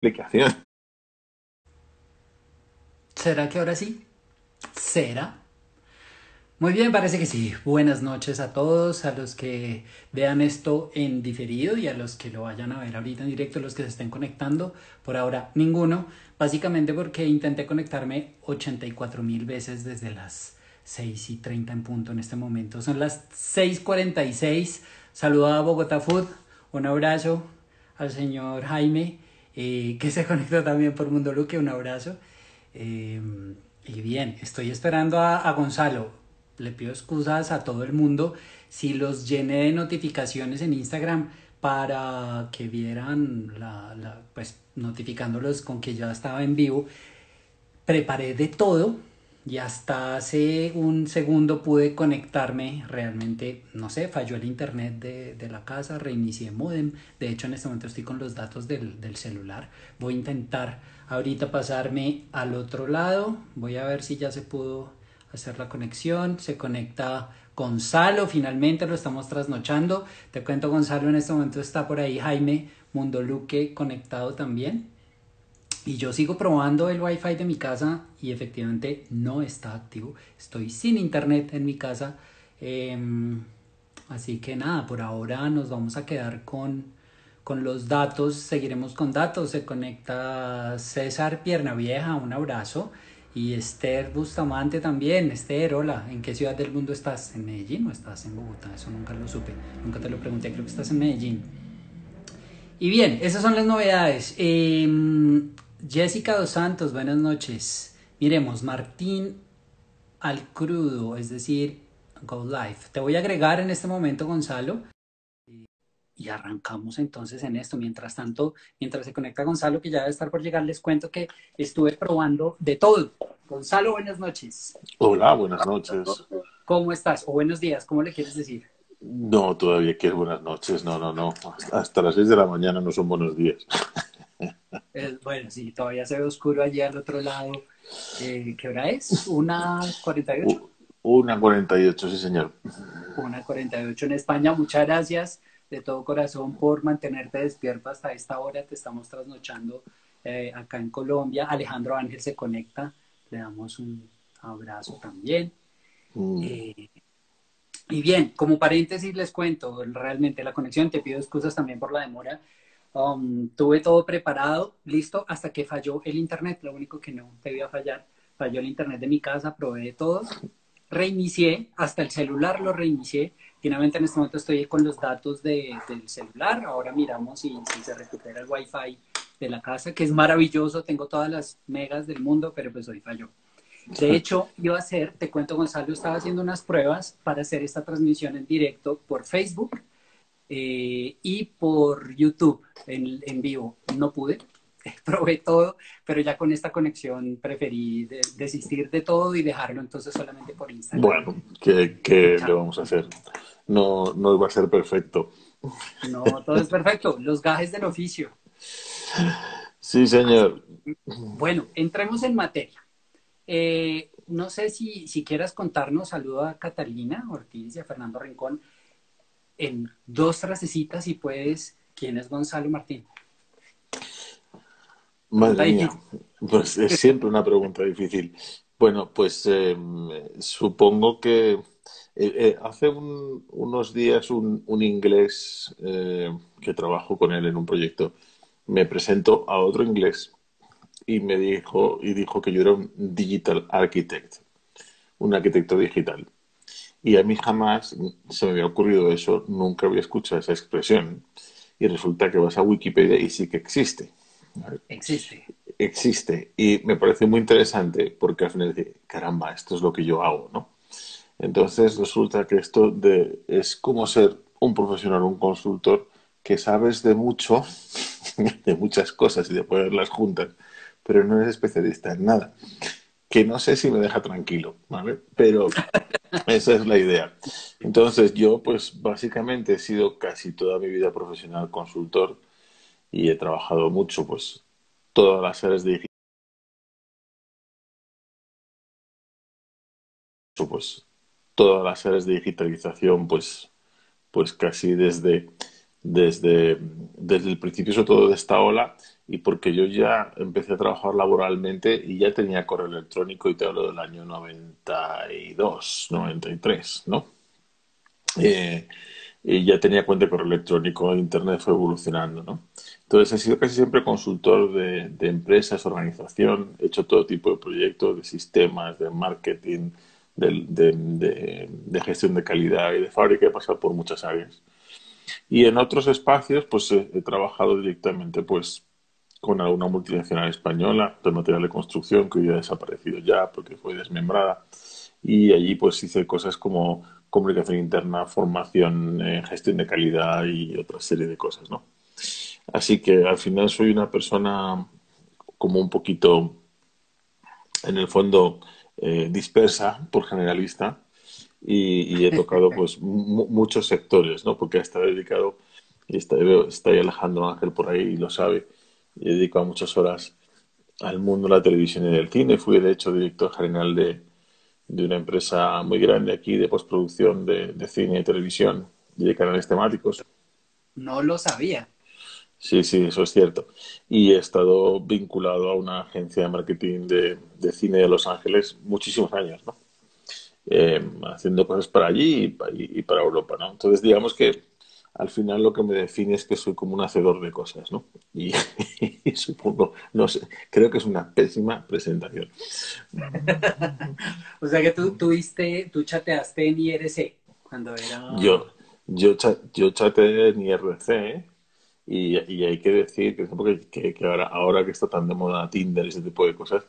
Aplicación. ¿Será que ahora sí? ¿Será? Muy bien, parece que sí. Buenas noches a todos, a los que vean esto en diferido y a los que lo vayan a ver ahorita en directo, los que se estén conectando. Por ahora, ninguno. Básicamente porque intenté conectarme 84.000 veces desde las 6:30 en punto en este momento. Son las 6:46. Saludo a Bogotá Food. Un abrazo al señor Jaime, que se conectó también por Mundo Luque. Un abrazo. Eh, y bien, estoy esperando a Gonzalo. Le pido excusas a todo el mundo si los llené de notificaciones en Instagram para que vieran pues notificándolos con que ya estaba en vivo. Preparé de todo y hasta hace un segundo pude conectarme. Realmente, no sé, falló el internet de la casa, reinicié modem. De hecho, en este momento estoy con los datos del celular. Voy a intentar ahorita pasarme al otro lado. Voy a ver si ya se pudo hacer la conexión. Se conecta Gonzalo, finalmente lo estamos trasnochando. Te cuento, Gonzalo, en este momento está por ahí Jaime Mundoluque conectado también. Y yo sigo probando el wifi de mi casa y efectivamente no está activo. Estoy sin internet en mi casa. Eh, Así que nada, por ahora nos vamos a quedar con los datos. Seguiremos con datos. Se conecta César Pierna Vieja, un abrazo. Y Esther Bustamante también. Esther, hola. ¿En qué ciudad del mundo estás? ¿En Medellín o estás en Bogotá? Eso nunca lo supe. Nunca te lo pregunté. Creo que estás en Medellín. Y bien, esas son las novedades. Jessica Dos Santos, buenas noches. Miremos, Martín al crudo, es decir, Go Live. Te voy a agregar en este momento, Gonzalo, y arrancamos entonces en esto. Mientras tanto, mientras se conecta Gonzalo, que ya debe estar por llegar, les cuento que estuve probando de todo. Gonzalo, buenas noches. Hola, buenas noches. ¿Cómo estás? O buenos días, ¿cómo le quieres decir? No, todavía que es buenas noches. No, no, no. Hasta las 6 de la mañana no son buenos días. Bueno, sí, todavía se ve oscuro allí al otro lado. ¿Qué hora es? ¿1:48? 1:48, sí, señor. 1:48 en España. Muchas gracias de todo corazón por mantenerte despierto hasta esta hora. Te estamos trasnochando acá en Colombia. Alejandro Ángel se conecta. Le damos un abrazo también. Mm. Eh, y bien, como paréntesis les cuento realmente la conexión. Te pido excusas también por la demora. Tuve todo preparado, listo, hasta que falló el internet. Lo único que no debía fallar, falló el internet de mi casa, probé de todo, reinicié, hasta el celular lo reinicié. Finalmente en este momento estoy con los datos del celular. Ahora miramos si se recupera el wifi de la casa, que es maravilloso. Tengo todas las megas del mundo, pero pues hoy falló. De hecho, iba a hacer, te cuento, Gonzalo, estaba haciendo unas pruebas para hacer esta transmisión en directo por Facebook y por YouTube en vivo. No pude, probé todo, pero ya con esta conexión preferí desistir de todo y dejarlo entonces solamente por Instagram. Bueno, ¿qué le vamos a hacer? No, no va a ser perfecto. No, todo es perfecto, los gajes del oficio. Sí, Así. señor. Bueno, entremos en materia. No sé si quieras contarnos, saludo a Catalina Ortiz y a Fernando Rincón en dos frasecitas si puedes, ¿quién es Gonzalo Martín? Pregunta Madre mía, difícil. pues es siempre una pregunta difícil. Bueno, pues supongo que hace unos días un inglés que trabajo con él en un proyecto me presentó a otro inglés y dijo que yo era un digital architect, un arquitecto digital. Y a mí jamás se me había ocurrido eso, nunca había escuchado esa expresión. Y resulta que vas a Wikipedia y sí que existe. ¿Vale? Existe. Existe y me parece muy interesante porque al final dice, caramba, esto es lo que yo hago, ¿no? Entonces resulta que es como ser un profesional, un consultor que sabes de mucho, de muchas cosas y de ponerlas juntas, pero no eres especialista en nada. Que no sé si me deja tranquilo, ¿vale? Pero esa es la idea. Entonces yo pues básicamente he sido casi toda mi vida profesional consultor y he trabajado mucho pues todas las áreas de pues todas las áreas de digitalización, pues casi desde desde el principio, sobre todo de esta ola, y porque yo ya empecé a trabajar laboralmente y ya tenía correo electrónico, y te hablo del año 92, 93, ¿no? Eh, y ya tenía cuenta de correo electrónico, Internet fue evolucionando, ¿no? Entonces he sido casi siempre consultor de empresas, organización, he hecho todo tipo de proyectos, de sistemas, de marketing, de gestión de calidad y de fábrica, he pasado por muchas áreas. Y en otros espacios, pues he trabajado directamente, pues, con alguna multinacional española de material de construcción que hoy ha desaparecido ya porque fue desmembrada. Y allí, pues, hice cosas como comunicación interna, formación, gestión de calidad y otra serie de cosas, ¿no? Así que al final soy una persona como un poquito, en el fondo, dispersa por generalista, y he tocado pues muchos sectores, ¿no? Porque he estado dedicado, y está ahí Alejandro Ángel por ahí y lo sabe, y he dedicado muchas horas al mundo de la televisión y del cine. Fui de hecho director general de una empresa muy grande aquí de postproducción de cine y televisión y de canales temáticos. No lo sabía. Sí, sí, eso es cierto. Y he estado vinculado a una agencia de marketing de cine de Los Ángeles muchísimos años, ¿no? Haciendo cosas para allí y para Europa, ¿no? Entonces, digamos que al final lo que me define es que soy como un hacedor de cosas, ¿no? Y, y supongo, no sé, creo que es una pésima presentación. O sea que tú chateaste en IRC cuando era... Yo, yo chateé en IRC, y hay que decir, por ejemplo, que ahora que está tan de moda Tinder y ese tipo de cosas,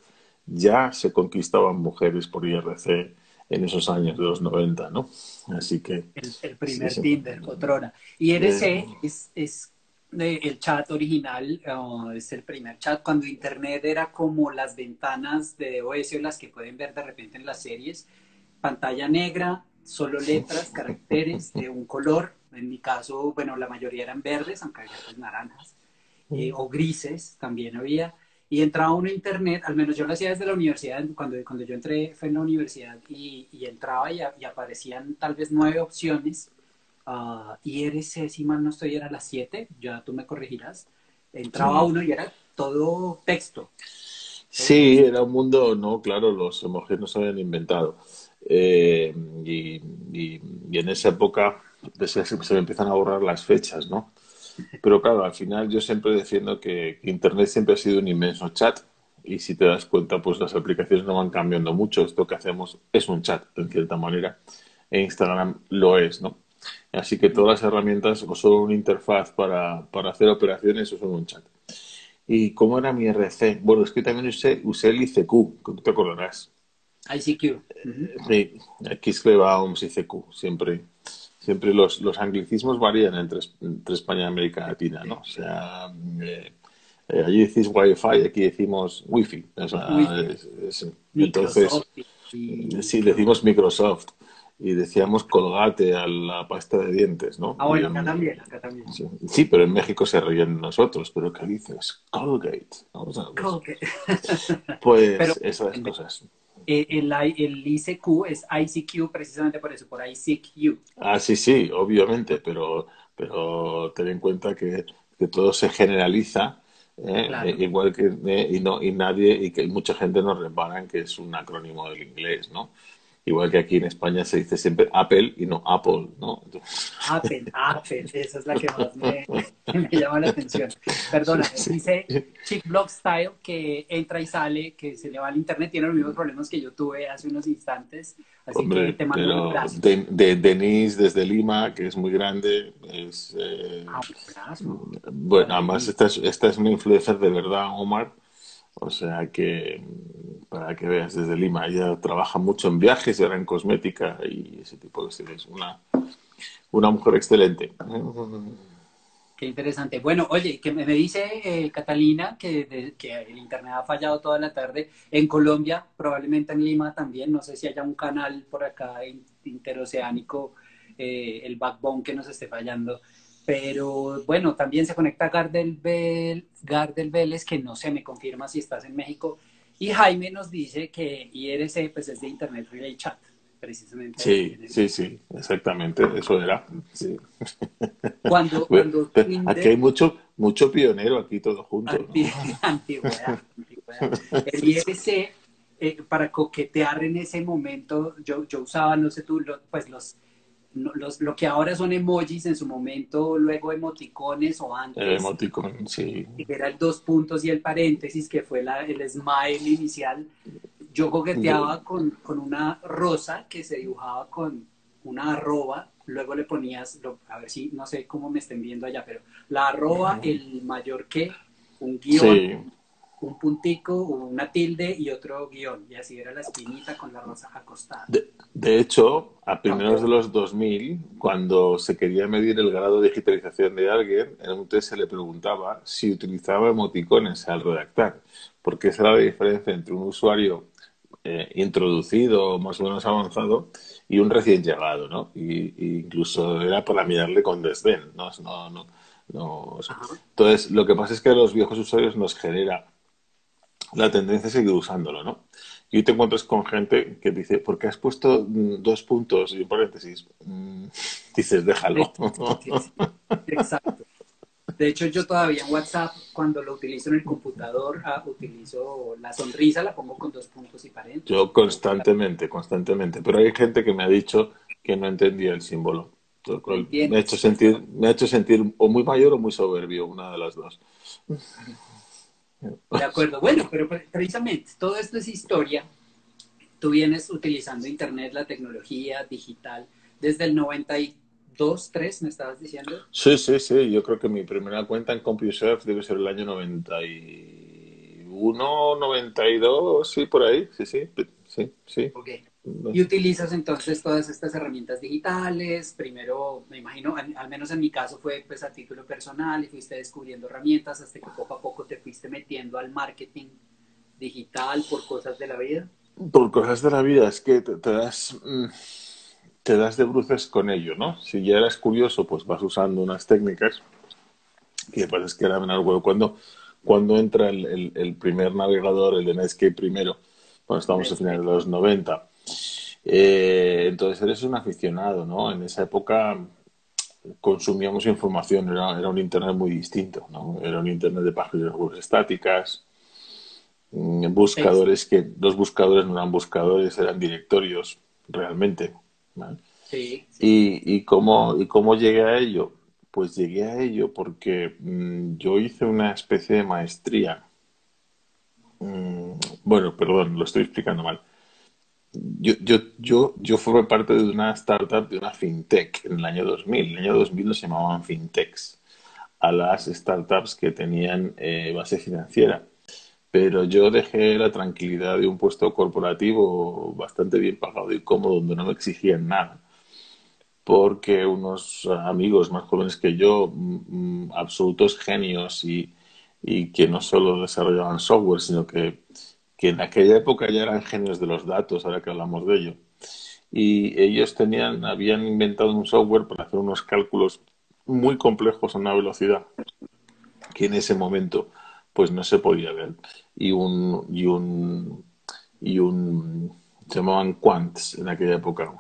ya se conquistaban mujeres por IRC en esos años de los 90, ¿no? Así que, el sí, primer sí. Tinder, otrora. Eh, IRC es el chat original, es el primer chat cuando Internet era como las ventanas de DOS o las que pueden ver de repente en las series, pantalla negra, solo letras, caracteres de un color. En mi caso, bueno, la mayoría eran verdes, aunque había pues naranjas, o grises también había. Y entraba uno a internet, al menos yo lo hacía desde la universidad, cuando yo entré fue en la universidad y entraba y aparecían tal vez 9 opciones. IRC, si mal no estoy, era las 7, ya tú me corregirás. Entraba sí. uno y era todo Sí, texto. era un mundo, no, claro, los emojis no se habían inventado. Y, y en esa época pues, se me empiezan a borrar las fechas, ¿no? Pero claro, al final yo siempre defiendo que Internet siempre ha sido un inmenso chat, y si te das cuenta, pues las aplicaciones no van cambiando mucho. Esto que hacemos es un chat, en cierta manera, e Instagram lo es, ¿no? Así que todas las herramientas o son una interfaz para hacer operaciones o son un chat. ¿Y cómo era mi RC? Bueno, es que también usé el ICQ, que tú te acordarás. ICQ. Ujú. Sí, Kiss ICQ, siempre los anglicismos varían entre España y América Latina, ¿no? O sea, eh, allí decís Wi-Fi, aquí decimos Wi-Fi. O sea, Wifi, entonces, Microsoft y sí, qué decimos otro. Microsoft y decíamos Colgate a la pasta de dientes, ¿no? Ah, bueno, acá también, acá también. Sí, sí, pero en México se ríen de nosotros. ¿Pero qué dices? Colgate. ¿No? O sea, Pero pues esas cosas. el ICQ es ICQ precisamente por eso, por ICQ. Ah, sí, sí, obviamente, pero ten en cuenta que todo se generaliza, Claro. igual que, y nadie, y que mucha gente nos reparan que es un acrónimo del inglés, ¿no? Igual que aquí en España se dice siempre Apple y no Apple, ¿no? Entonces, Apple, esa es la que más me llama la atención. sí, Perdóname, sí. dice Chick Block Style que entra y sale, que se le va al internet, tiene los mismos problemas que yo tuve hace unos instantes, así que Hombre, te mando un pero abrazo. Denise desde Lima, que es muy grande, Un abrazo bueno, para además Denise. esta es una influencer de verdad, Omar. O sea que, para que veas, desde Lima, ella trabaja mucho en viajes y ahora en cosmética y ese tipo de cosas. Una mujer excelente. Qué interesante. Bueno, oye, que me dice Catalina que el internet ha fallado toda la tarde. En Colombia, probablemente en Lima también. No sé si haya un canal por acá interoceánico, el backbone que nos esté fallando. Pero bueno, también se conecta Gardel Vélez, que no se me confirma si estás en México. Y Jaime nos dice que IRC pues, es de Internet Relay Chat, precisamente ahí Sí, sí, sí, exactamente, eso era. Sí. cuando Aquí hay Tinder, mucho pionero aquí todo junto, ¿no? antigüedad. El IRC, para coquetear en ese momento, yo usaba, no sé tú, pues lo que ahora son emojis, en su momento, luego emoticones o El antes, emoticón, sí. que era el dos puntos y el paréntesis, que fue el smile inicial. Yo De- coqueteaba con una rosa que se dibujaba con una arroba, luego le ponías, a ver si, no sé cómo me estén viendo allá, pero la arroba, el mayor que, un guión, sí. un puntico, una tilde y otro guión, y así era la espinita con la rosa acostada. De hecho, a No, primeros de los 2000, cuando se quería medir el grado de digitalización de alguien, en un test se le preguntaba si utilizaba emoticones al redactar, porque esa era la diferencia entre un usuario introducido, más o menos avanzado, y un recién llegado, ¿no? Y incluso era para mirarle con desdén, ¿no? ajá. Entonces, lo que pasa es que a los viejos usuarios nos genera la tendencia a seguir usándolo, ¿no? Y hoy te encuentras con gente que dice, ¿por qué has puesto dos puntos y un paréntesis? Dices, déjalo. Sí, sí, exacto. De hecho, yo todavía en WhatsApp, cuando lo utilizo en el computador, utilizo la sonrisa, la pongo con dos puntos y paréntesis. Yo constantemente. Pero hay gente que me ha dicho que no entendía el símbolo. Lo No cual entiendes. me ha hecho sentir o muy mayor o muy soberbio, una de las dos. De acuerdo. Bueno, pero precisamente todo esto es historia. Tú vienes utilizando Internet, la tecnología digital, desde el 92, 3, me estabas diciendo. Sí. Yo creo que mi primera cuenta en CompuServe debe ser el año 91, 92, sí, por ahí. Sí. Ok. Y utilizas entonces todas estas herramientas digitales. Primero, me imagino, al menos en mi caso fue pues a título personal y fuiste descubriendo herramientas hasta que poco a poco te fuiste metiendo al marketing digital por cosas de la vida. Por cosas de la vida, es que te das de bruces con ello, ¿no? Si ya eras curioso, pues vas usando unas técnicas que parece que eran algo. Cuando entra el primer navegador, el de Netscape primero, cuando estamos a finales de Netscape. los 90, entonces eres un aficionado, ¿no? En esa época consumíamos información, era un Internet muy distinto, ¿no? Era un Internet de páginas web estáticas, Text. buscadores que los buscadores no eran buscadores, eran directorios realmente. ¿Vale? Sí, sí. ¿Y cómo llegué a ello? Pues llegué a ello porque yo hice una especie de maestría. Bueno, perdón, lo estoy explicando mal. Yo formé parte de una startup, de una fintech en el año 2000. En el año 2000 nos llamaban fintechs a las startups que tenían base financiera. Pero yo dejé la tranquilidad de un puesto corporativo bastante bien pagado y cómodo, donde no me exigían nada, porque unos amigos más jóvenes que yo, absolutos genios y que no solo desarrollaban software, sino que en aquella época ya eran genios de los datos, ahora que hablamos de ello. Y ellos habían inventado un software para hacer unos cálculos muy complejos a una velocidad que en ese momento pues no se podía ver. Y un se llamaban quants en aquella época,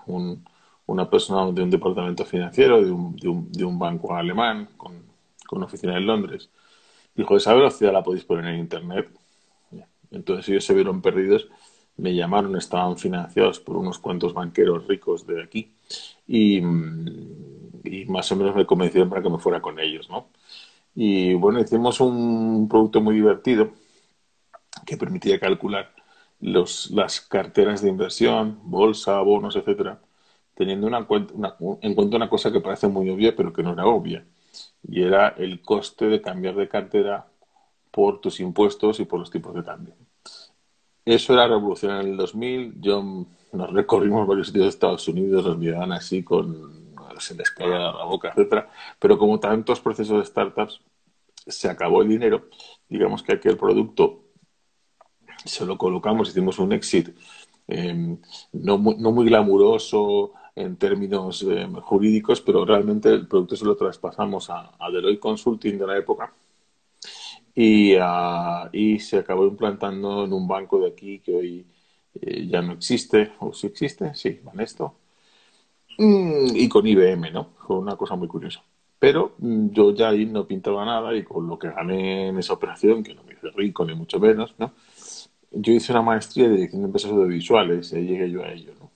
una persona de un departamento financiero de un banco alemán con oficina en Londres. Dijo, esa velocidad la podéis poner en internet. Entonces ellos se vieron perdidos, me llamaron, estaban financiados por unos cuantos banqueros ricos de aquí y más o menos me convencieron para que me fuera con ellos, ¿no? Y bueno, hicimos un producto muy divertido que permitía calcular las carteras de inversión, bolsa, bonos, etcétera, teniendo en cuenta una cosa que parece muy obvia, pero que no era obvia, y era el coste de cambiar de cartera por tus impuestos y por los tipos de cambio. Eso era revolución en el 2000. Nos recorrimos varios sitios de Estados Unidos, nos miraban así se les caía la boca, etcétera. Pero como tantos procesos de startups, se acabó el dinero. Digamos que aquel producto se lo colocamos, hicimos un exit no muy glamuroso en términos jurídicos, pero realmente el producto se lo traspasamos a Deloitte Consulting de la época y se acabó implantando en un banco de aquí que hoy ya no existe, o si existe, sí, Banesto, y con IBM, ¿no? Fue una cosa muy curiosa. Pero yo ya ahí no pintaba nada y con lo que gané en esa operación, que no me hice rico ni mucho menos, ¿no? Yo hice una maestría de dirección de empresas audiovisuales y ahí llegué yo a ello, ¿no?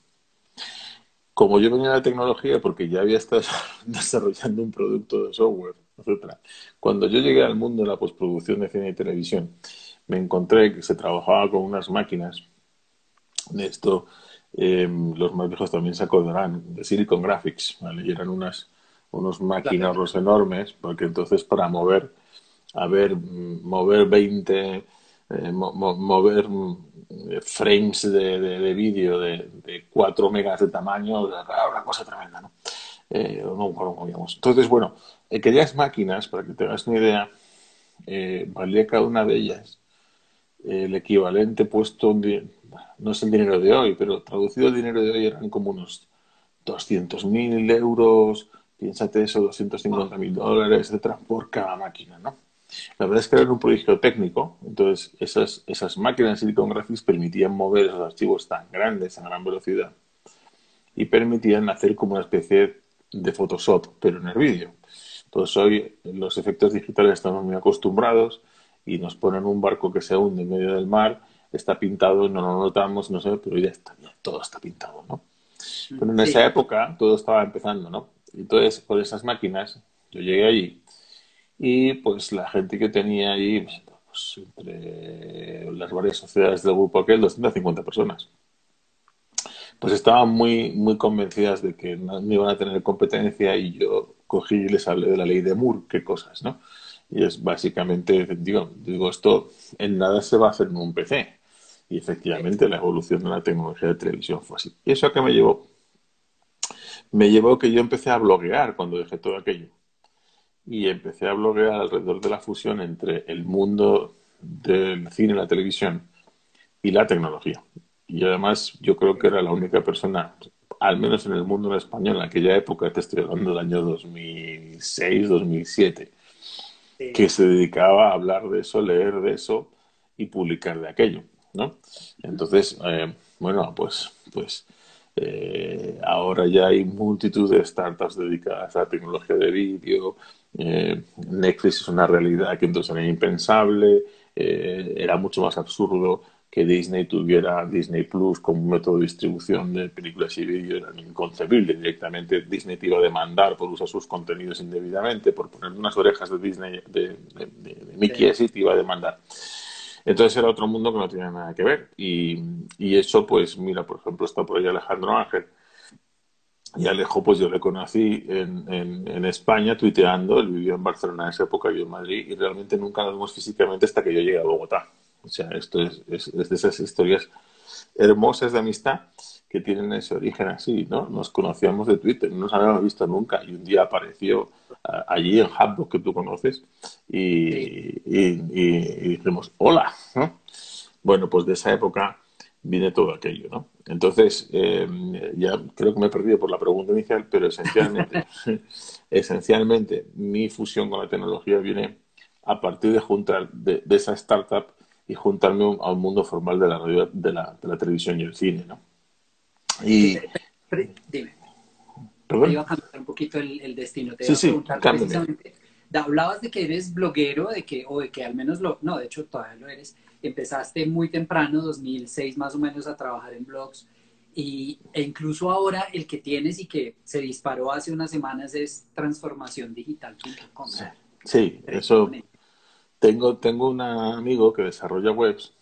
Como yo venía de la tecnología, porque ya había estado desarrollando un producto de software, etcétera. Cuando yo llegué al mundo de la postproducción de cine y televisión, me encontré que se trabajaba con unas máquinas de esto. Los más viejos también se acordarán de Silicon Graphics, ¿vale? Y eran unos Claro. maquinarros enormes, porque entonces para mover, a ver, mover 20, mover frames de vídeo de 4 megas de tamaño, era una cosa tremenda, ¿no? No, no movíamos. Entonces, bueno, aquellas máquinas, para que te hagas una idea, valía cada una de ellas el equivalente puesto, no es el dinero de hoy, pero traducido el dinero de hoy eran como unos 200.000 euros, piénsate eso, doscientos Wow. cincuenta mil dólares, etcétera, por cada máquina, ¿no? La verdad es que era un prodigio técnico, entonces esas máquinas de Silicon Graphics permitían mover esos archivos tan grandes a gran velocidad y permitían hacer como una especie de Photoshop, pero en el vídeo. Entonces hoy los efectos digitales estamos muy acostumbrados y nos ponen un barco que se hunde en medio del mar, está pintado, no lo notamos, no sé, pero ya está, ya todo está pintado, ¿no? Pero en esa Sí, época todo estaba empezando, ¿no? Entonces, por esas máquinas, yo llegué allí y pues la gente que tenía allí, pues, entre las varias sociedades del grupo aquel, 250 personas pues estaban muy convencidas de que no iban a tener competencia y yo cogí y les hablé de la ley de Moore, qué cosas, ¿no? Y es básicamente, digo, esto en nada se va a hacer en un PC. Y sí, efectivamente la evolución de la tecnología de televisión fue así. ¿Y eso a qué me llevó? Me llevó que yo empecé a bloguear cuando dejé todo aquello. Y empecé a bloguear alrededor de la fusión entre el mundo del cine y la televisión y la tecnología. Y además yo creo que era la única persona, al menos en el mundo en español, en aquella época, te estoy hablando del año 2006, 2007, que sí. se dedicaba a hablar de eso, leer de eso y publicar de aquello, ¿no? Entonces, bueno, ahora ya hay multitud de startups dedicadas a la tecnología de vídeo. Netflix es una realidad que entonces era impensable. Era mucho más absurdo que Disney tuviera Disney Plus como un método de distribución de películas y vídeos. Era inconcebible. Directamente Disney te iba a demandar por usar sus contenidos indebidamente, por poner unas orejas de Disney, de Mickey Sí. así, te iba a demandar. Entonces era otro mundo que no tenía nada que ver. Y eso, pues mira, por ejemplo, está por ahí Alejandro Ángel. Y Alejo, pues yo le conocí en España tuiteando, él vivió en Barcelona en esa época, yo en Madrid, y realmente nunca nos vimos físicamente hasta que yo llegué a Bogotá. O sea, esto es de esas historias hermosas de amistad que tienen ese origen así, ¿no? Nos conocíamos de Twitter, no nos habíamos visto nunca, y un día apareció allí en Hubbox, que tú conoces, Sí. y dijimos, hola, ¿no? Bueno, pues de esa época viene todo aquello, ¿no? Entonces, ya creo que me he perdido por la pregunta inicial, pero esencialmente, esencialmente mi fusión con la tecnología viene a partir de juntar de esa startup y juntarme a un mundo formal de la radio, de la televisión y el cine, ¿no? Que Y, dime, te perdón, iba a cambiar un poquito el destino. Te sí, iba a sí, preguntar cámbiame. precisamente, hablabas de que eres bloguero, o de que al menos no, de hecho todavía lo eres. Empezaste muy temprano, 2006 más o menos, a trabajar en blogs. E incluso ahora el que tienes y que se disparó hace unas semanas es transformaciondigital.com. Sí, sí, eso. Impresionante. Tengo un amigo que desarrolla webs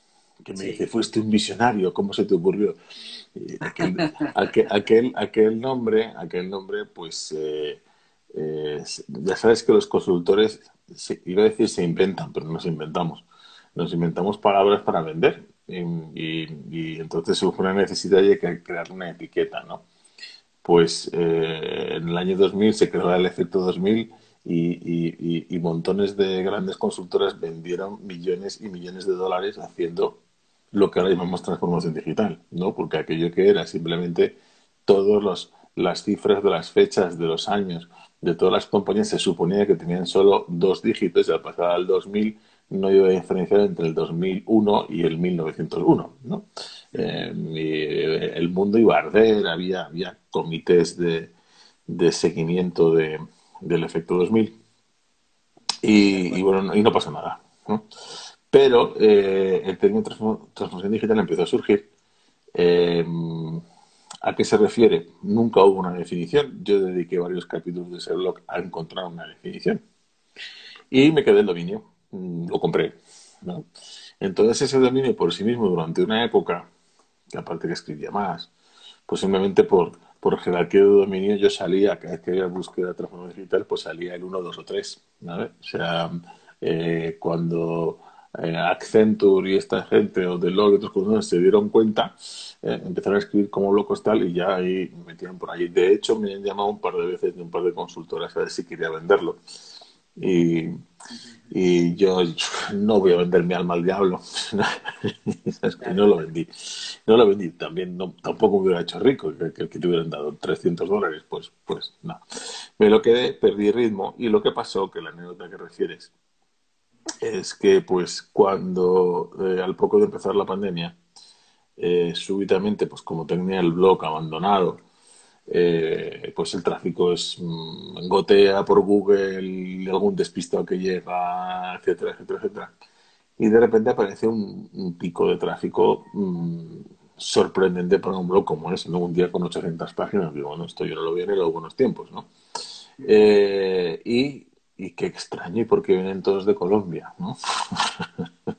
que me dice, Sí. fuiste un visionario, ¿cómo se te ocurrió? Y aquel nombre, pues ya sabes que los consultores, iba a decir se inventan, pero no nos inventamos. Nos inventamos palabras para vender. Y entonces surge una necesidad de crear una etiqueta, ¿no? Pues en el año 2000 se creó el efecto 2000 y montones de grandes consultoras vendieron millones y millones de dólares haciendo lo que ahora llamamos transformación digital, ¿no? Porque aquello que era simplemente todas las cifras de las fechas, de los años, de todas las compañías se suponía que tenían solo dos dígitos y al pasar al 2000 no iba a diferenciar entre el 2001 y el 1901, ¿no? El mundo iba a arder, había comités de seguimiento del efecto 2000 y bueno, y no pasa nada, ¿no? Pero el término transformación digital empezó a surgir. Eh, ¿A qué se refiere? Nunca hubo una definición. Yo dediqué varios capítulos de ese blog a encontrar una definición. Y me quedé el dominio. Lo compré, ¿no? Entonces ese dominio por sí mismo durante una época, que aparte que escribía más, pues simplemente por jerarquía de dominio yo salía, cada vez que había búsqueda de transformación digital, pues salía el uno 2 o 3, ¿vale? O sea, cuando Accenture y esta gente, o Deloitte y otros consultores se dieron cuenta, empezaron a escribir como locos tal y ya ahí me metían por ahí. De hecho, me han llamado un par de veces de un par de consultoras a ver si quería venderlo. Y, Ujú. y yo no voy a vender mi alma al diablo. Y Claro, no lo claro. vendí. No lo vendí. También no, tampoco me hubiera hecho rico. Que te hubieran dado $300. Pues no. Me lo quedé, perdí ritmo. Y lo que pasó, que la anécdota que refieres, es que pues cuando al poco de empezar la pandemia, súbitamente, pues como tenía el blog abandonado, pues el tráfico es gotea por Google, algún despistado que llega, etcétera, etcétera, etcétera. Y de repente aparece un pico de tráfico sorprendente para un blog como ese, ¿no? Un día con 800 páginas, digo, bueno, esto yo no lo vi en los buenos tiempos, ¿no? Ujú. Eh, y, y qué extraño, y porque vienen todos de Colombia, ¿no?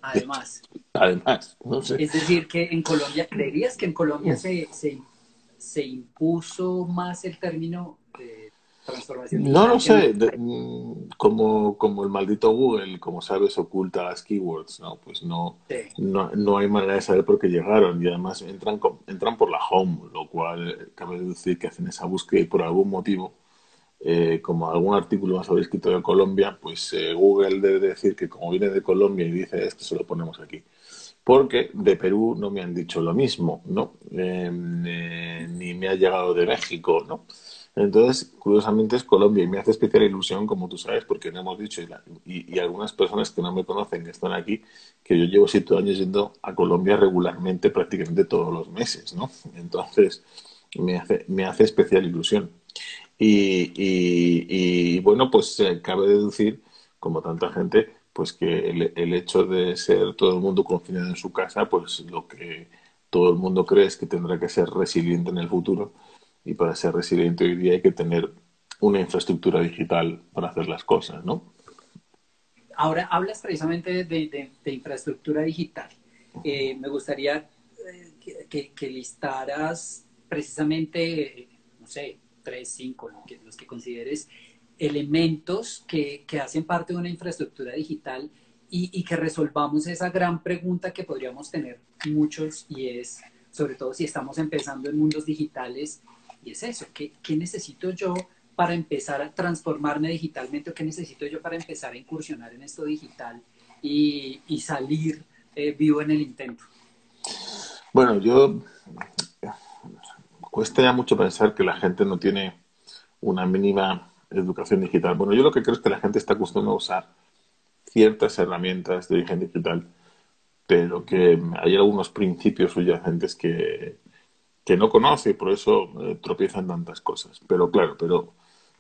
Además, Además, no sé. es decir, que en Colombia, ¿creerías que en Colombia se impuso más el término de transformación No lo digital que en sé, otros países? como el maldito Google, como sabes, oculta las keywords, ¿no? Pues Sí. no hay manera de saber por qué llegaron y además entran por la home, lo cual cabe decir que hacen esa búsqueda y por algún motivo, como algún artículo más haber escrito de Colombia, pues Google debe decir que como viene de Colombia y dice esto, se lo ponemos aquí. Porque de Perú no me han dicho lo mismo, ¿no? Ni me ha llegado de México, ¿no? Entonces, curiosamente es Colombia y me hace especial ilusión, como tú sabes, porque no hemos dicho, y algunas personas que no me conocen, que están aquí, que yo llevo 7 años yendo a Colombia regularmente, prácticamente todos los meses, ¿no? Entonces, me hace especial ilusión. Y bueno, pues cabe deducir, como tanta gente, pues que el hecho de ser todo el mundo confinado en su casa, pues lo que todo el mundo cree es que tendrá que ser resiliente en el futuro. Y para ser resiliente hoy día hay que tener una infraestructura digital para hacer las cosas, ¿no? Ahora hablas precisamente de infraestructura digital. Me gustaría que listaras precisamente, no sé, tres, cinco, los que consideres elementos que hacen parte de una infraestructura digital y que resolvamos esa gran pregunta que podríamos tener muchos y es, sobre todo si estamos empezando en mundos digitales, y es eso, ¿qué necesito yo para empezar a transformarme digitalmente o qué necesito yo para empezar a incursionar en esto digital y salir vivo en el intento? Bueno, cuesta ya mucho pensar que la gente no tiene una mínima educación digital. Bueno, yo lo que creo es que la gente está acostumbrada a usar ciertas herramientas de origen digital, pero que hay algunos principios subyacentes que no conoce y por eso tropiezan tantas cosas. Pero claro, pero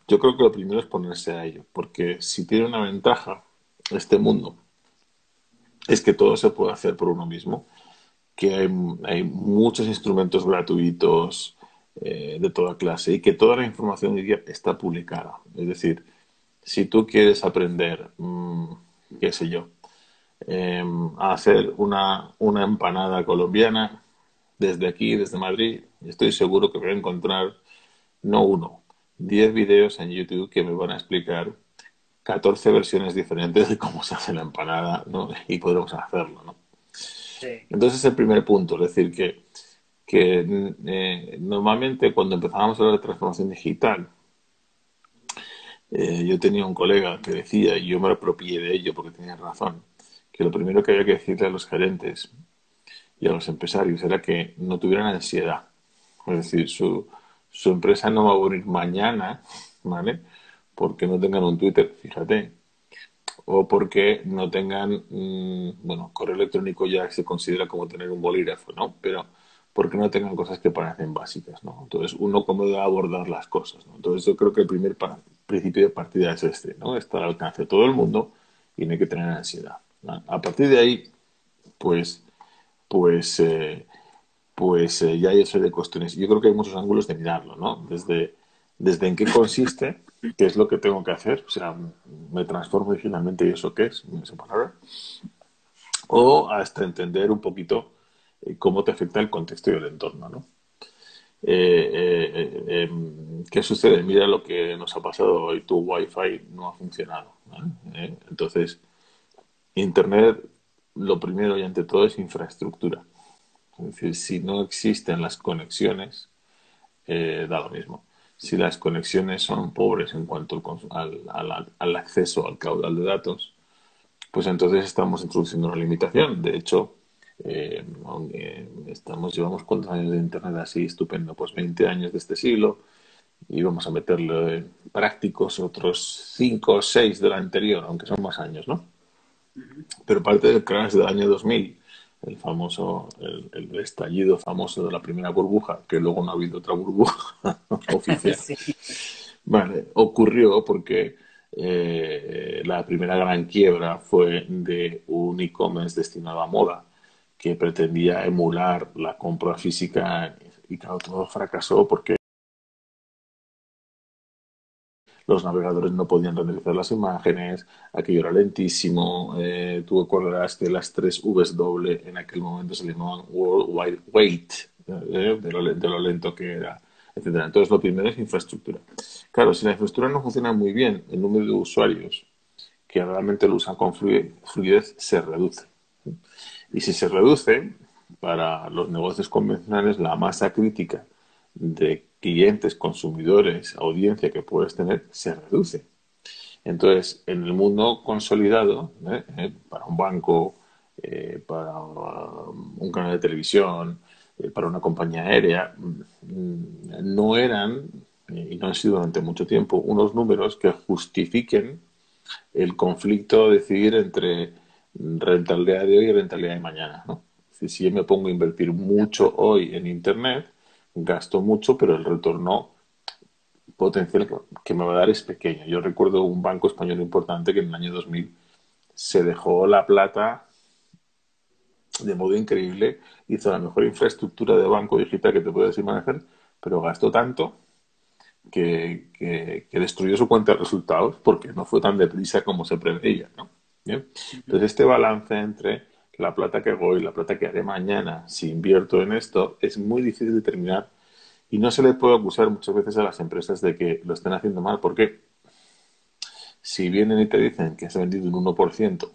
yo creo que lo primero es ponerse a ello, porque si tiene una ventaja este mundo es que todo se puede hacer por uno mismo, que hay muchos instrumentos gratuitos de toda clase y que toda la información hoy día está publicada. Es decir, si tú quieres aprender, qué sé yo, a hacer una empanada colombiana desde aquí, desde Madrid, estoy seguro que voy a encontrar no uno, 10 videos en YouTube que me van a explicar 14 versiones diferentes de cómo se hace la empanada, ¿no? Y podremos hacerlo, ¿no? Sí. Entonces es el primer punto, es decir, que normalmente cuando empezábamos a hablar de transformación digital, yo tenía un colega que decía, y yo me apropié de ello porque tenía razón, que lo primero que había que decirle a los gerentes y a los empresarios era que no tuvieran ansiedad. Es decir, su empresa no va a morir mañana, ¿vale? Porque no tengan un Twitter, fíjate, o porque no tengan, bueno, correo electrónico ya se considera como tener un bolígrafo, ¿no? Pero porque no tengan cosas que parecen básicas, ¿no? Entonces, uno cómo debe abordar las cosas, ¿no? Entonces, yo creo que el primer principio de partida es este, ¿no? Está al alcance de todo el mundo y no hay que tener ansiedad, ¿no? A partir de ahí, pues, pues, eh, ya hay eso de cuestiones. Yo creo que hay muchos ángulos de mirarlo, ¿no? Desde en qué consiste, qué es lo que tengo que hacer, o sea, me transformo y finalmente, ¿y eso qué es? Esa palabra. O hasta entender un poquito cómo te afecta el contexto y el entorno, ¿no? ¿Qué sucede? Mira lo que nos ha pasado hoy. Tu Wi-Fi no ha funcionado, ¿vale? Entonces, Internet, lo primero y ante todo es infraestructura. Es decir, si no existen las conexiones, da lo mismo. Si las conexiones son pobres en cuanto al acceso al caudal de datos, pues entonces estamos introduciendo una limitación. De hecho, aunque llevamos cuántos años de Internet así estupendo, pues 20 años de este siglo, y vamos a meterle prácticos otros 5 o 6 del anterior, aunque son más años, ¿no? Pero parte del crash del año 2000, el famoso, el estallido famoso de la primera burbuja, que luego no ha habido otra burbuja oficial, Sí. vale, ocurrió porque la primera gran quiebra fue de un e-commerce destinado a moda que pretendía emular la compra física y claro, todo fracasó porque los navegadores no podían renderizar las imágenes, aquello era lentísimo, tú acordarás que las tres Vs doble en aquel momento se llamaban World Wide Wait, de lo lento que era, etcétera. Entonces, lo primero es infraestructura. Claro, si la infraestructura no funciona muy bien, el número de usuarios que realmente lo usan con fluidez se reduce. Y si se reduce, para los negocios convencionales, la masa crítica de clientes, consumidores, audiencia que puedes tener se reduce. Entonces, en el mundo consolidado, para un banco, para un canal de televisión, para una compañía aérea, no eran, y no han sido durante mucho tiempo, unos números que justifiquen el conflicto de decidir entre rentabilidad de hoy y rentabilidad de mañana, ¿no? Si yo me pongo a invertir De mucho acuerdo. hoy en Internet, gasto mucho, pero el retorno potencial que me va a dar es pequeño. Yo recuerdo un banco español importante que en el año 2000 se dejó la plata de modo increíble, hizo la mejor infraestructura de banco digital que te puedes imaginar, pero gastó tanto que destruyó su cuenta de resultados porque no fue tan deprisa como se preveía, ¿no? ¿Bien? Ujú. Entonces, este balance entre la plata que hago y la plata que haré mañana si invierto en esto es muy difícil de determinar y no se le puede acusar muchas veces a las empresas de que lo estén haciendo mal porque si vienen y te dicen que has vendido un 1%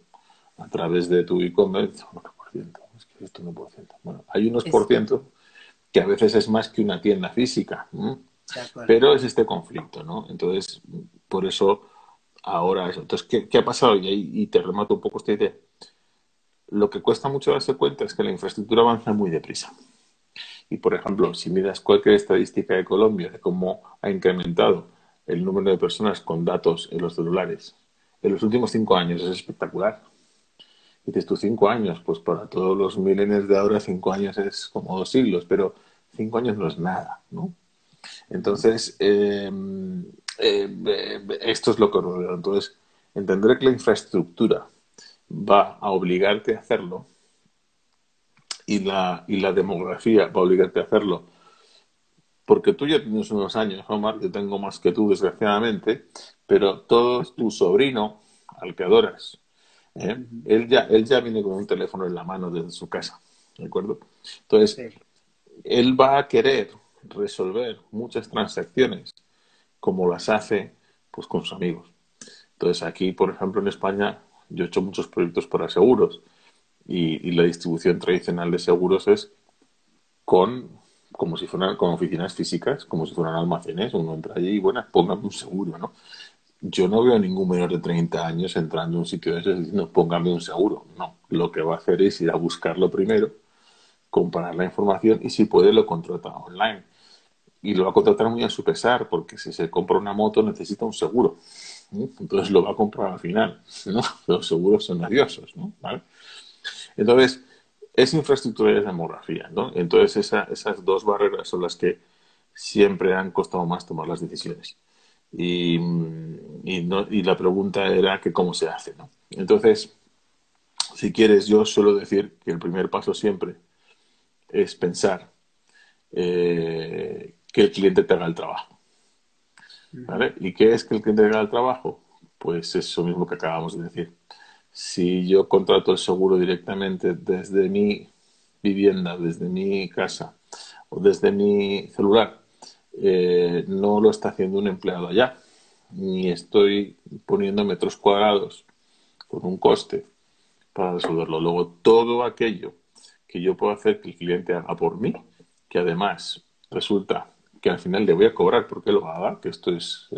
a través de tu e-commerce, 1%, es que es esto 1%. Bueno, hay unos por Es ciento que a veces es más que una tienda física, ¿m? de acuerdo. Pero es este conflicto, ¿no? Entonces, por eso ahora eso. Entonces, ¿qué ha pasado? Y te remato un poco esta idea. Lo que cuesta mucho darse cuenta es que la infraestructura avanza muy deprisa. Y, por ejemplo, si miras cualquier estadística de Colombia de cómo ha incrementado el número de personas con datos en los celulares en los últimos 5 años, es espectacular. Y dices tú, 5 años, pues para todos los millennials de ahora, 5 años es como 2 siglos, pero 5 años no es nada, ¿no? Ujú. Entonces, esto es lo que rodea. Entonces, entender que la infraestructura va a obligarte a hacerlo y la demografía va a obligarte a hacerlo, porque tú ya tienes unos años, Omar, yo tengo más que tú, desgraciadamente, pero todo tu sobrino, al que adoras, Ujú. él ya viene con un teléfono en la mano desde su casa, ¿de acuerdo? Entonces, Sí. él va a querer resolver muchas transacciones como las hace pues con sus amigos. Entonces aquí, por ejemplo, en España, yo he hecho muchos proyectos para seguros y la distribución tradicional de seguros es con como si fueran con oficinas físicas, como si fueran almacenes, uno entra allí y bueno, póngame un seguro, ¿no? Yo no veo a ningún menor de 30 años entrando en un sitio de esos diciendo póngame un seguro. No, lo que va a hacer es ir a buscarlo primero, comparar la información y si puede lo contrata online. Y lo va a contratar muy a su pesar, porque si se compra una moto necesita un seguro. ¿No? Entonces lo va a comprar al final. ¿No? Los seguros son odiosos, ¿no? ¿Vale? Entonces, es infraestructura y es demografía, ¿no? Entonces, esas dos barreras son las que siempre han costado más tomar las decisiones. y, y la pregunta era que cómo se hace, ¿no? Entonces, si quieres, yo suelo decir que el primer paso siempre es pensar que el cliente te haga el trabajo, Ujú. ¿vale? ¿Y qué es que el cliente te haga el trabajo? Pues eso mismo que acabamos de decir. Si yo contrato el seguro directamente desde mi vivienda, desde mi casa o desde mi celular, no lo está haciendo un empleado allá, ni estoy poniendo metros cuadrados con un coste para resolverlo. Luego, todo aquello que yo puedo hacer que el cliente haga por mí, que además resulta que al final le voy a cobrar porque lo haga, que esto es...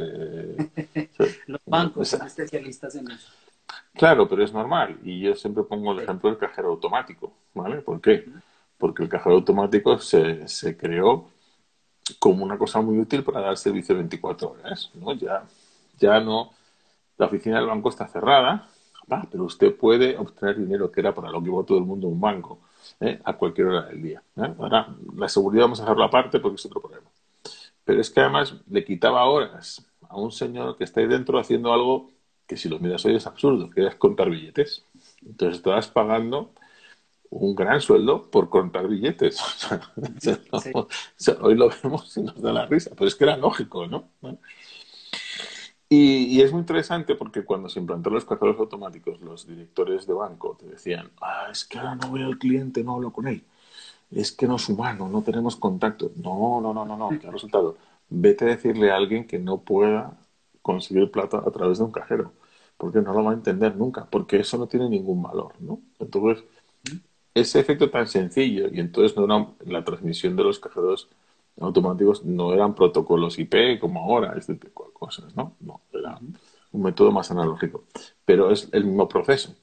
Los bancos es- son especialistas en eso. claro, pero es normal. Y yo siempre pongo el Sí. ejemplo del cajero automático, ¿vale? ¿Por qué? Porque el cajero automático se creó como una cosa muy útil para dar servicio 24 horas, ¿no? Ya no, la oficina del banco está cerrada, pero usted puede obtener dinero que era para lo que iba todo el mundo a un banco, a cualquier hora del día. Ahora, la seguridad vamos a dejarlo aparte porque es otro problema. Pero es que además le quitaba horas a un señor que está ahí dentro haciendo algo que si lo miras hoy es absurdo, que es contar billetes. Entonces estabas pagando un gran sueldo por contar billetes. Ujú. Sí. Hoy lo vemos y nos da la risa, pero es que era lógico, ¿no? Y es muy interesante porque cuando se implantaron los cajeros automáticos, los directores de banco te decían, es que ahora no veo al cliente, no hablo con él, es que no es humano, no tenemos contacto. No, no, no, no, no, ¿qué ha resultado? Vete a decirle a alguien que no pueda conseguir plata a través de un cajero, porque no lo va a entender nunca, porque eso no tiene ningún valor, ¿no? Entonces, ese efecto tan sencillo, y entonces no era la transmisión de los cajeros automáticos no eran protocolos IP como ahora, este tipo de cosas, ¿no? No, era Ujú. un método más analógico, pero es el mismo proceso.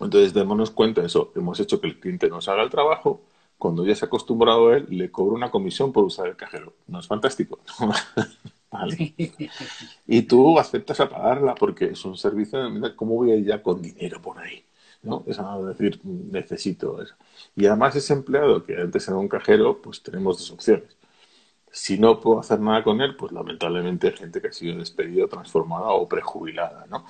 Entonces, démonos cuenta de eso. Hemos hecho que el cliente nos haga el trabajo. Cuando ya se ha acostumbrado a él, le cobra una comisión por usar el cajero. ¿No es fantástico? Vale. Sí. Y tú aceptas a pagarla porque es un servicio. Mira, ¿cómo voy a ir ya con dinero por ahí? ¿No? Es decir, necesito eso. Y además ese empleado que antes era un cajero, pues tenemos dos opciones. Si no puedo hacer nada con él, pues lamentablemente hay gente que ha sido despedida, transformada o prejubilada, ¿no?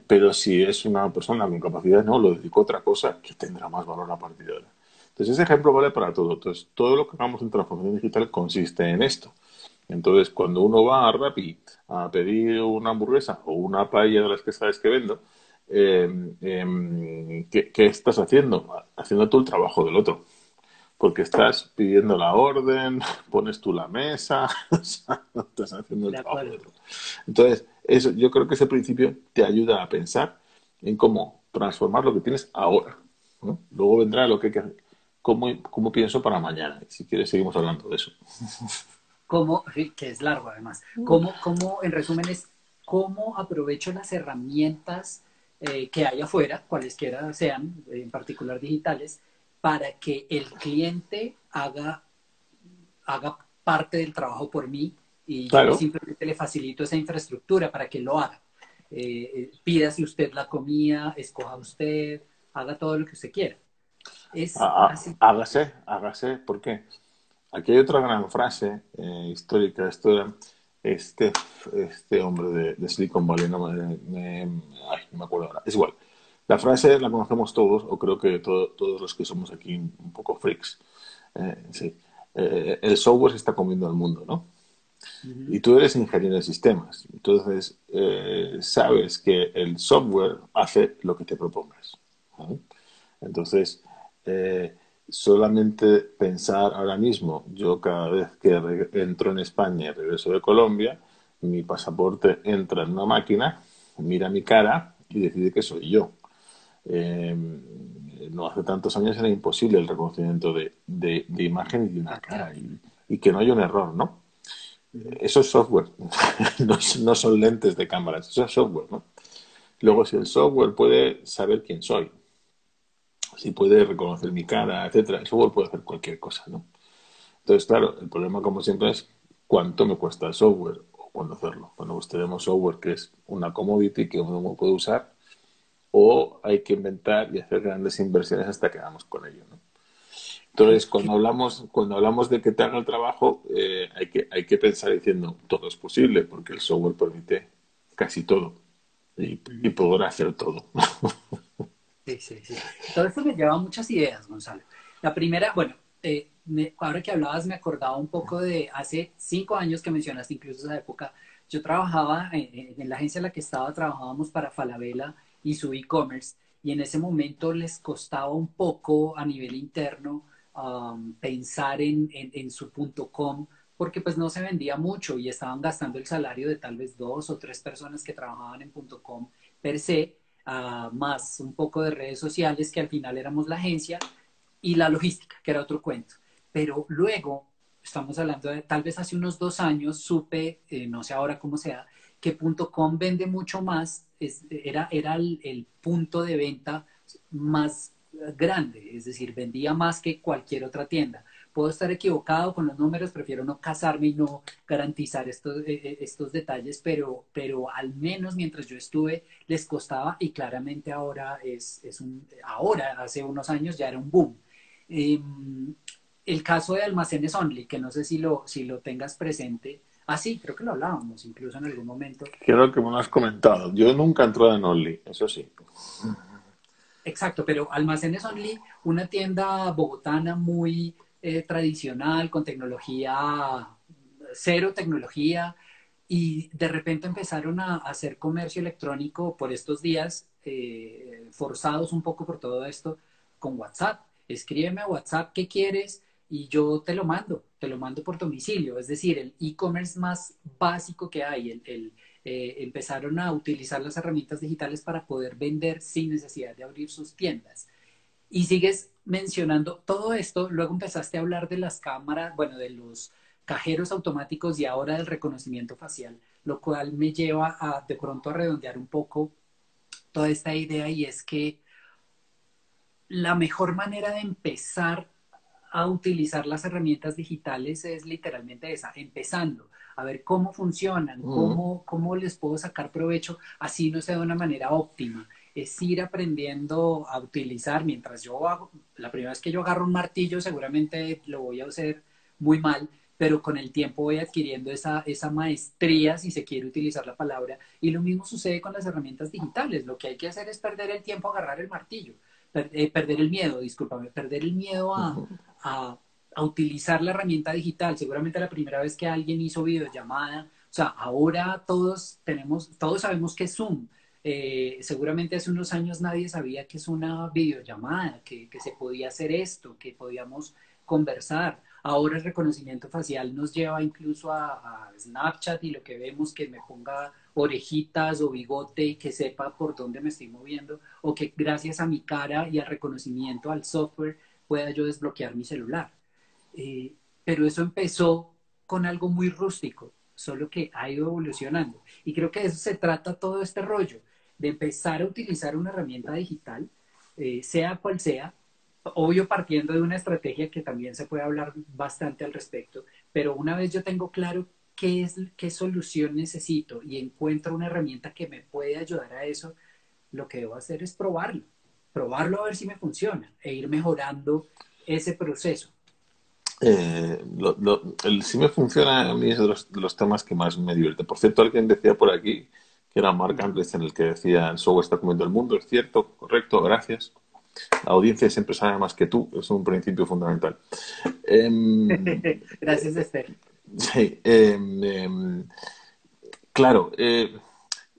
Pero si es una persona con capacidad, no, lo dedico a otra cosa que tendrá más valor a partir de ahora. Entonces ese ejemplo vale para todo. Entonces todo lo que hagamos en transformación digital consiste en esto. Entonces cuando uno va a Rappi a pedir una hamburguesa o una paella de las que sabes que vendo, ¿qué estás haciendo? Haciendo tú el trabajo del otro porque estás pidiendo la orden, pones tú la mesa, o sea, no estás haciendo el De trabajo de acuerdo. otro. Entonces, eso, yo creo que ese principio te ayuda a pensar en cómo transformar lo que tienes ahora, ¿no? Luego vendrá lo que hay que hacer. ¿Cómo pienso para mañana? Si quieres, seguimos hablando de eso. ¿Cómo, sí, que es largo además, en resumen, es cómo aprovecho las herramientas que hay afuera, cualesquiera sean, en particular digitales, para que el cliente haga parte del trabajo por mí y yo Claro, simplemente le facilito esa infraestructura para que lo haga. Pídase usted la comida, escoja usted, haga todo lo que usted quiera. Es así. hágase, ¿por qué? Aquí hay otra gran frase histórica, esto era este, este hombre de Silicon Valley, no me acuerdo ahora, es igual. La frase la conocemos todos, o creo que todos los que somos aquí un poco freaks. Sí. El software se está comiendo al mundo, ¿no? Ujú. Y tú eres ingeniero de sistemas, entonces sabes que el software hace lo que te propongas, ¿no? Entonces, eh, solamente pensar ahora mismo, yo cada vez que entro en España y regreso de Colombia, mi pasaporte entra en una máquina, mira mi cara y decide que soy yo. Eh, no hace tantos años era imposible el reconocimiento de imagen y de una cara y que no haya un error, ¿no? Ujú. Eso es software, no son lentes de cámaras, eso es software, ¿no? Luego, Sí. si el software puede saber quién soy, si puede reconocer mi cara, etcétera, el software puede hacer cualquier cosa, ¿no? Entonces, claro, el problema, como siempre, es cuánto me cuesta el software o cuándo hacerlo. Bueno, pues tenemos software que es una commodity que uno puede usar o hay que inventar y hacer grandes inversiones hasta que hagamos con ello, ¿no? Entonces, ¿Qué? cuando hablamos de que te haga el trabajo, hay que pensar diciendo todo es posible, porque el software permite casi todo y Ujú. poder hacer todo. Sí, sí, sí. Todo esto me lleva a muchas ideas, Gonzalo. La primera, bueno, ahora que hablabas me acordaba un poco de hace 5 años que mencionaste incluso esa época. Yo trabajaba en la agencia en la que estaba, trabajábamos para Falabella y su e-commerce, y en ese momento les costaba un poco a nivel interno pensar en su punto .com, porque pues no se vendía mucho y estaban gastando el salario de tal vez 2 o 3 personas que trabajaban en punto .com per se, más un poco de redes sociales, que al final éramos la agencia, y la logística, que era otro cuento. Pero luego, estamos hablando de tal vez hace unos 2 años, supe, no sé ahora cómo sea, que punto .com vende mucho más, era el punto de venta más grande, es decir, vendía más que cualquier otra tienda. Puedo estar equivocado con los números, prefiero no casarme y no garantizar estos detalles, pero al menos mientras yo estuve les costaba, y claramente ahora ahora, hace unos años ya era un boom. Eh, el caso de Almacenes Only, que no sé si lo tengas presente. Ah, sí, creo que lo hablábamos incluso en algún momento. Creo que me lo has comentado. Yo nunca he entrado en Only, eso sí. Exacto, pero Almacenes Only, una tienda bogotana muy tradicional, con tecnología, cero tecnología, y de repente empezaron a hacer comercio electrónico por estos días, forzados un poco por todo esto, con WhatsApp. Escríbeme a WhatsApp qué quieres y yo te lo mando por domicilio. Es decir, el e-commerce más básico que hay, empezaron a utilizar las herramientas digitales para poder vender sin necesidad de abrir sus tiendas. Y sigues mencionando todo esto, luego empezaste a hablar de las cámaras, bueno, de los cajeros automáticos y ahora del reconocimiento facial, lo cual me lleva a de pronto a redondear un poco toda esta idea, y es que la mejor manera de empezar a utilizar las herramientas digitales es literalmente esa, empezando a ver cómo funcionan, Mm. cómo les puedo sacar provecho, así no sea de una manera óptima. Es ir aprendiendo a utilizar mientras yo hago, la primera vez que yo agarro un martillo seguramente lo voy a hacer muy mal, pero con el tiempo voy adquiriendo esa maestría, si se quiere utilizar la palabra, y lo mismo sucede con las herramientas digitales. Lo que hay que hacer es perder el tiempo a agarrar el martillo, perder el miedo, discúlpame, perder el miedo a, a utilizar la herramienta digital. Seguramente la primera vez que alguien hizo videollamada, o sea, ahora todos sabemos que es Zoom. Seguramente hace unos años nadie sabía que es una videollamada, que se podía hacer esto, que podíamos conversar. Ahora el reconocimiento facial nos lleva incluso a Snapchat, y lo que vemos, que me ponga orejitas o bigote y que sepa por dónde me estoy moviendo, o que gracias a mi cara y al reconocimiento al software pueda yo desbloquear mi celular. Pero eso empezó con algo muy rústico, solo que ha ido evolucionando. Y creo que de eso se trata todo este rollo, de empezar a utilizar una herramienta digital, sea cual sea, obvio partiendo de una estrategia que también se puede hablar bastante al respecto, pero una vez yo tengo claro qué solución necesito y encuentro una herramienta que me puede ayudar a eso, lo que debo hacer es probarlo a ver si me funciona e ir mejorando ese proceso. El sí me funciona a mí es de los temas que más me divierte. Por cierto, alguien decía por aquí que era Mark Ujú. Andreessen el que decía el software está comiendo el mundo. Es cierto, correcto, gracias. La audiencia siempre sabe más que tú, es un principio fundamental. Em, Gracias, Esther. sí, claro,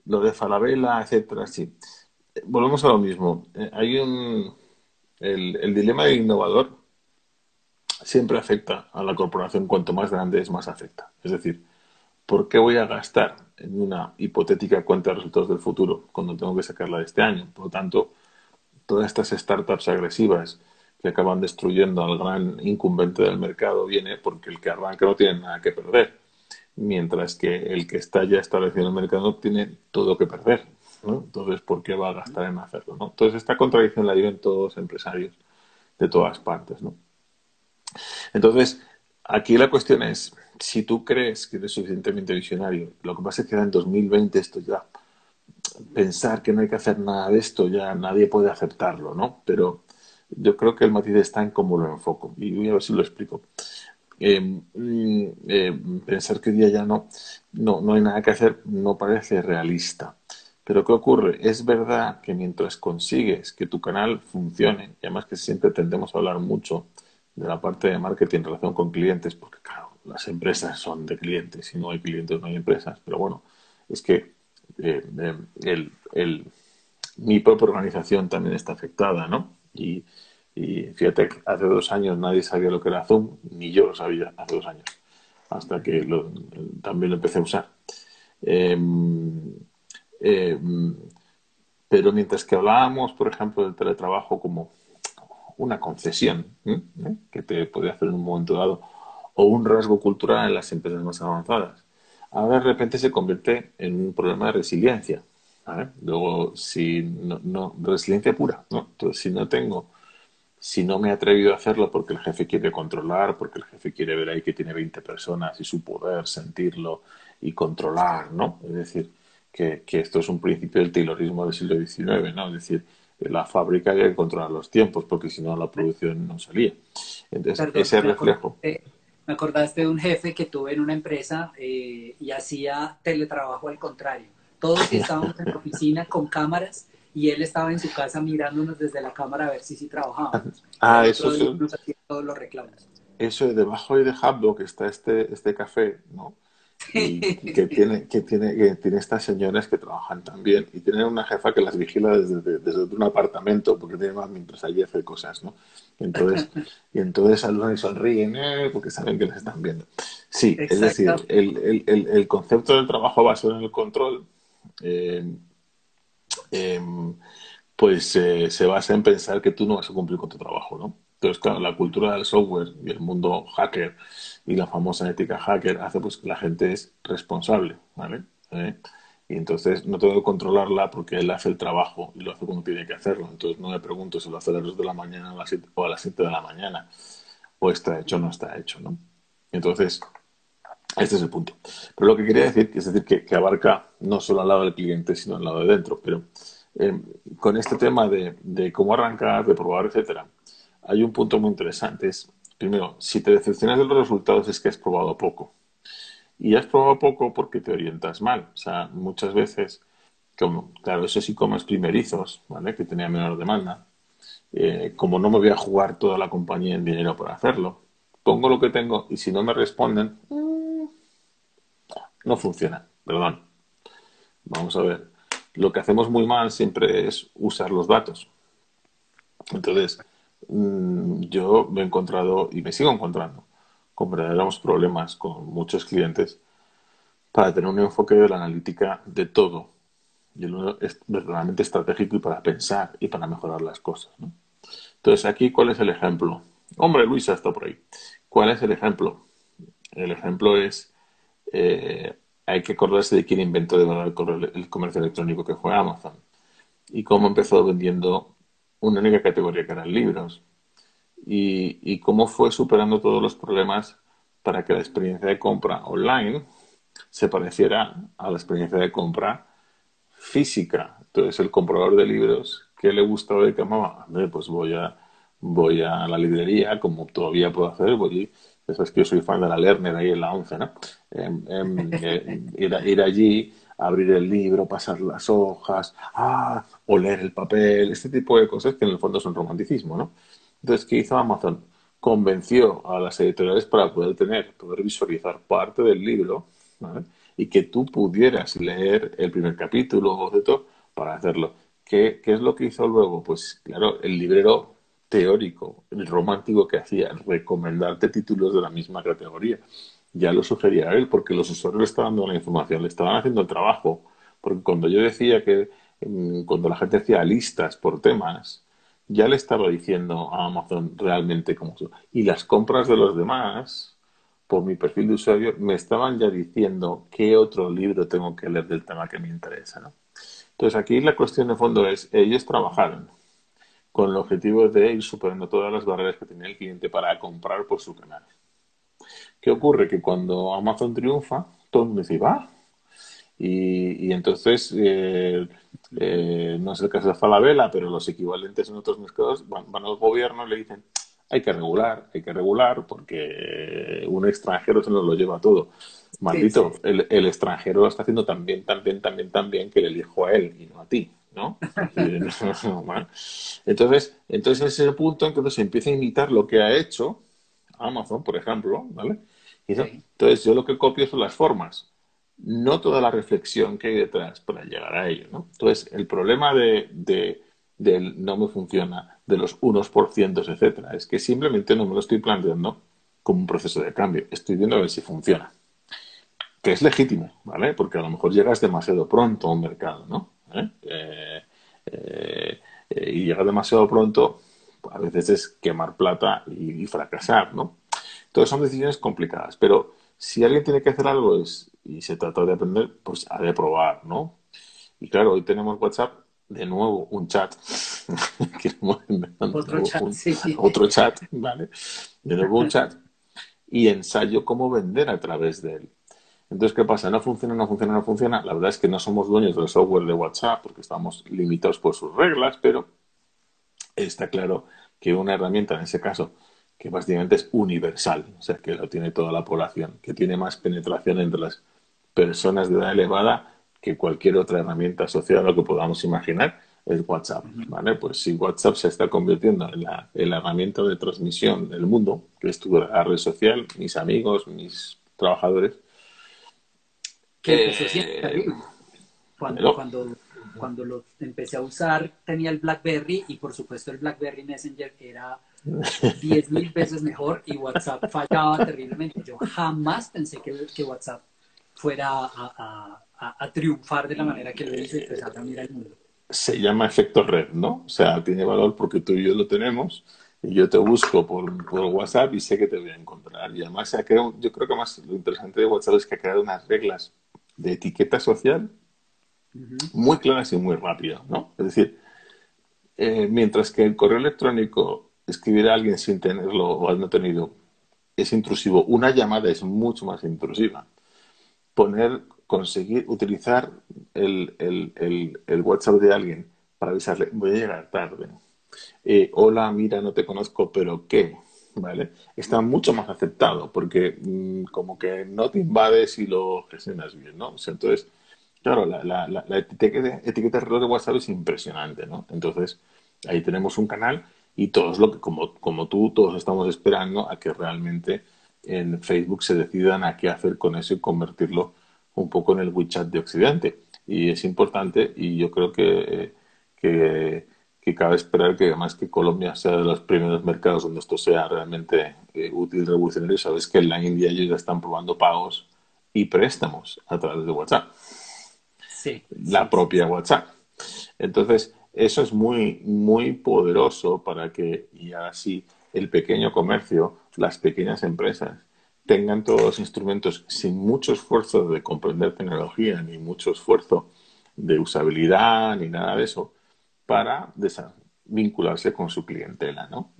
lo de Falabella, etcétera, sí. Volvemos a lo mismo. El dilema del innovador siempre afecta a la corporación, cuanto más grande es, más afecta. Es decir, ¿por qué voy a gastar en una hipotética cuenta de resultados del futuro cuando tengo que sacarla de este año? Por lo tanto, todas estas startups agresivas que acaban destruyendo al gran incumbente del mercado viene porque el que arranca no tiene nada que perder, mientras que el que está ya establecido en el mercado tiene todo que perder, ¿no? Entonces, ¿por qué va a gastar en hacerlo, ¿no? Entonces, esta contradicción la viven todos los empresarios de todas partes, ¿no? Entonces, aquí la cuestión es, si tú crees que eres suficientemente visionario, lo que pasa es que en 2020 esto ya, pensar que no hay que hacer nada de esto, ya nadie puede aceptarlo, ¿no? Pero yo creo que el matiz está en cómo lo enfoco. Y voy a ver si lo explico. Pensar que hoy día ya no hay nada que hacer no parece realista. Pero ¿qué ocurre? Es verdad que mientras consigues que tu canal funcione, y además que siempre tendemos a hablar mucho de la parte de marketing en relación con clientes, porque claro, las empresas son de clientes, si no hay clientes no hay empresas, pero bueno, es que mi propia organización también está afectada, ¿no? Y fíjate que hace 2 años nadie sabía lo que era Zoom, ni yo lo sabía hace 2 años, hasta que también lo empecé a usar. Eh, eh, pero mientras que hablábamos, por ejemplo, del teletrabajo como una concesión, que te podría hacer en un momento dado, o un rasgo cultural en las empresas más avanzadas, ahora de repente se convierte en un problema de resiliencia. ¿Vale? Luego, si resiliencia pura, ¿no? Entonces, si no me he atrevido a hacerlo porque el jefe quiere controlar, porque el jefe quiere ver ahí que tiene 20 personas y su poder, sentirlo y controlar, ¿no? Es decir, que esto es un principio del Taylorismo del siglo XIX, ¿no? Es decir, la fábrica había que controlar los tiempos porque si no la producción no salía. Entonces, Perdón, ese reflejo, me acordaste de un jefe que tuve en una empresa y hacía teletrabajo al contrario. Todos estábamos en la oficina con cámaras y él estaba en su casa mirándonos desde la cámara a ver si sí trabajábamos. Y al eso otro día es, nos hacía todos los reclamos. eso es debajo de Hablo que está este café, ¿no? Y que tiene estas señoras que trabajan también y tienen una jefa que las vigila desde un apartamento porque tiene más mientras allí hace cosas, ¿no? Y entonces, y entonces saludan y sonríen porque saben que les están viendo. Sí, es decir, Exactamente. el concepto del trabajo basado en el control eh, eh, pues se basa en pensar que tú no vas a cumplir con tu trabajo, ¿no? Entonces, claro, la cultura del software y el mundo hacker y la famosa ética hacker hace pues que la gente es responsable, ¿vale? Y entonces no tengo que controlarla porque él hace el trabajo y lo hace como tiene que hacerlo. Entonces no me pregunto si lo hace a las 2 de la mañana o a las 7 de la mañana o está hecho o no está hecho, ¿no? Entonces, este es el punto. Pero lo que quería decir es decir que abarca no solo al lado del cliente, sino al lado de dentro. Pero eh, con este tema de cómo arrancar, de probar, etcétera, hay un punto muy interesante. Es, primero, si te decepcionas de los resultados es que has probado poco. Y has probado poco porque te orientas mal. O sea, muchas veces, como, claro, esos e-commerce primerizos, ¿vale? Que tenía menor demanda, como no me voy a jugar toda la compañía en dinero para hacerlo, pongo lo que tengo y si no me responden, no funciona, perdón. Vamos a ver. Lo que hacemos muy mal siempre es usar los datos. Entonces, yo me he encontrado y me sigo encontrando con verdaderos problemas con muchos clientes para tener un enfoque de la analítica de todo. Y el uno es verdaderamente estratégico y para pensar y para mejorar las cosas, ¿no? Entonces, aquí, ¿cuál es el ejemplo? Hombre, Luisa está por ahí. ¿Cuál es el ejemplo? El ejemplo es hay que acordarse de quién inventó de verdad el comercio electrónico, que fue Amazon, y cómo empezó vendiendo una única categoría que eran libros, y cómo fue superando todos los problemas para que la experiencia de compra online se pareciera a la experiencia de compra física. Entonces, el comprador de libros, ¿qué le gustaba y qué amaba? Hombre, pues voy a la librería, como todavía puedo hacer, ya sabes que yo soy fan de la Lerner ahí en la 11, ¿no? Ir allí, abrir el libro, pasar las hojas, oler el papel, este tipo de cosas que en el fondo son romanticismo, ¿no? Entonces, ¿qué hizo Amazon? Convenció a las editoriales para poder visualizar parte del libro, ¿vale? Y que tú pudieras leer el primer capítulo o de todo para hacerlo. ¿Qué es lo que hizo luego? Pues claro, el librero teórico, el romántico que hacía, recomendarte títulos de la misma categoría. Ya lo sugería él, porque los usuarios le estaban dando la información, le estaban haciendo el trabajo. Porque cuando yo decía que, cuando la gente hacía listas por temas, ya le estaba diciendo a Amazon realmente cómo. Y las compras de los demás, por mi perfil de usuario, me estaban ya diciendo qué otro libro tengo que leer del tema que me interesa, ¿no? Entonces aquí la cuestión de fondo es, ellos trabajaron con el objetivo de ir superando todas las barreras que tenía el cliente para comprar por su canal. ¿Qué ocurre? Que cuando Amazon triunfa, todo el mundo dice, va. Y entonces, no es el caso de Falabella, pero los equivalentes en otros mercados van al gobierno y le dicen, hay que regular, porque un extranjero se nos lo lleva todo. Sí, sí, Maldito, el extranjero lo está haciendo tan bien, tan bien, tan bien, tan bien que le elijo a él y no a ti, ¿no? Es decir, ¿no? Entonces ese es el punto en que se empieza a imitar lo que ha hecho Amazon, por ejemplo, ¿vale? sí. Entonces yo lo que copio son las formas, no toda la reflexión que hay detrás para llegar a ello, ¿no? Entonces el problema del no me funciona, de los unos por cientos, etcétera, es que simplemente no me lo estoy planteando como un proceso de cambio, estoy viendo a ver si funciona, que es legítimo, ¿vale? Porque a lo mejor llegas demasiado pronto a un mercado, ¿no? Y llegar demasiado pronto, a veces es quemar plata y fracasar, ¿no? Entonces son decisiones complicadas, pero si alguien tiene que hacer algo y se trata de aprender, pues ha de probar, ¿no? Y claro, hoy tenemos WhatsApp, de nuevo un chat, queremos inventar de Otro nuevo chat, sí. otro chat, ¿vale? De nuevo un chat y ensayo cómo vender a través de él. Entonces, ¿qué pasa? No funciona, no funciona, no funciona. La verdad es que no somos dueños del software de WhatsApp porque estamos limitados por sus reglas, pero está claro que una herramienta, en ese caso, que básicamente es universal, o sea, que lo tiene toda la población, que tiene más penetración entre las personas de edad elevada que cualquier otra herramienta social o lo que podamos imaginar, es WhatsApp, Ujú. ¿vale? Pues si WhatsApp se está convirtiendo en la herramienta de transmisión del mundo, que es tu red social, mis amigos, mis trabajadores, Que empezó siendo eh, terrible. Cuando, dímelo. cuando, cuando lo empecé a usar, tenía el BlackBerry y por supuesto el BlackBerry Messenger era 10.000 veces mejor y WhatsApp fallaba terriblemente. Yo jamás pensé que WhatsApp fuera a triunfar de la manera que lo hizo y pues a unir al mundo. Se llama efecto red, ¿no? O sea, tiene valor porque tú y yo lo tenemos y yo te busco por WhatsApp y sé que te voy a encontrar. Y además se ha creado, yo creo que más lo interesante de WhatsApp es que ha creado unas reglas de etiqueta social Ujú. muy claras y muy rápidas, ¿no? Es decir, mientras que el correo electrónico, escribir a alguien sin tenerlo o haberlo tenido, es intrusivo, una llamada es mucho más intrusiva. Conseguir utilizar el WhatsApp de alguien para avisarle, voy a llegar tarde. Hola, mira, no te conozco, pero ¿qué? ¿Vale? Está mucho más aceptado porque como que no te invades y lo gestionas bien, ¿no? O sea, entonces, claro, la etiqueta de reloj de WhatsApp es impresionante, ¿no? Entonces, ahí tenemos un canal y todos lo que, como tú, todos estamos esperando a que realmente en Facebook se decidan a qué hacer con eso y convertirlo un poco en el WeChat de Occidente. Y es importante y yo creo que, que cabe esperar que además que Colombia sea de los primeros mercados donde esto sea realmente útil y revolucionario. Sabes que en la India ellos ya están probando pagos y préstamos a través de WhatsApp, Sí, la sí, sí, propia sí. WhatsApp. Entonces, eso es muy, muy poderoso para que, y así, el pequeño comercio, las pequeñas empresas, tengan todos los instrumentos sin mucho esfuerzo de comprender tecnología, ni mucho esfuerzo de usabilidad, ni nada de eso, para vincularse con su clientela, ¿no?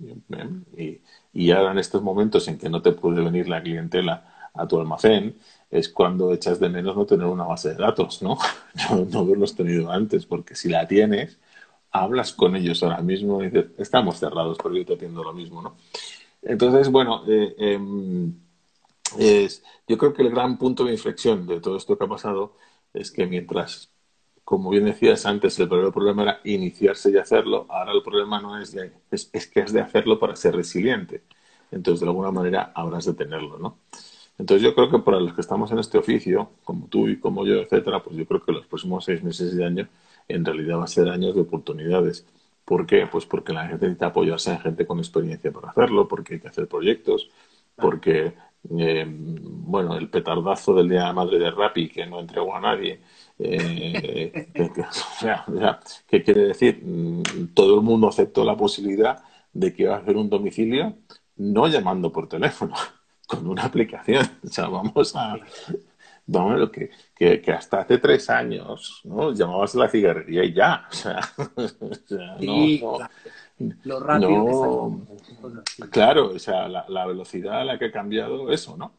Y ahora en estos momentos en que no te puede venir la clientela a tu almacén, es cuando echas de menos no tener una base de datos, ¿no? No haberlos tenido antes, porque si la tienes, hablas con ellos ahora mismo y dices, estamos cerrados, pero yo te atiendo lo mismo, ¿no? Entonces, bueno, yo creo que el gran punto de inflexión de todo esto que ha pasado es que mientras, como bien decías antes, el verdadero problema era iniciarse y hacerlo, ahora el problema no es que has de hacerlo para ser resiliente. Entonces, de alguna manera, habrás de tenerlo, ¿no? Entonces, yo creo que para los que estamos en este oficio, como tú y como yo, etcétera, pues yo creo que los próximos 6 meses de año en realidad va a ser años de oportunidades. ¿Por qué? Pues porque la gente necesita apoyarse en gente con experiencia para hacerlo, porque hay que hacer proyectos, Claro. porque, bueno, el petardazo del Día de la Madre de Rappi, que no entregó a nadie, o sea, ¿qué quiere decir? Todo el mundo aceptó la posibilidad de que iba a hacer un domicilio no llamando por teléfono, con una aplicación. O sea, Sí, vamos a lo que hasta hace 3 años, ¿no? Llamabas a la cigarrería y ya. O sea, o sea, sí, claro. Lo rápido que está no, yendo las cosas, sí. claro, o sea, la velocidad a la que ha cambiado eso, ¿no?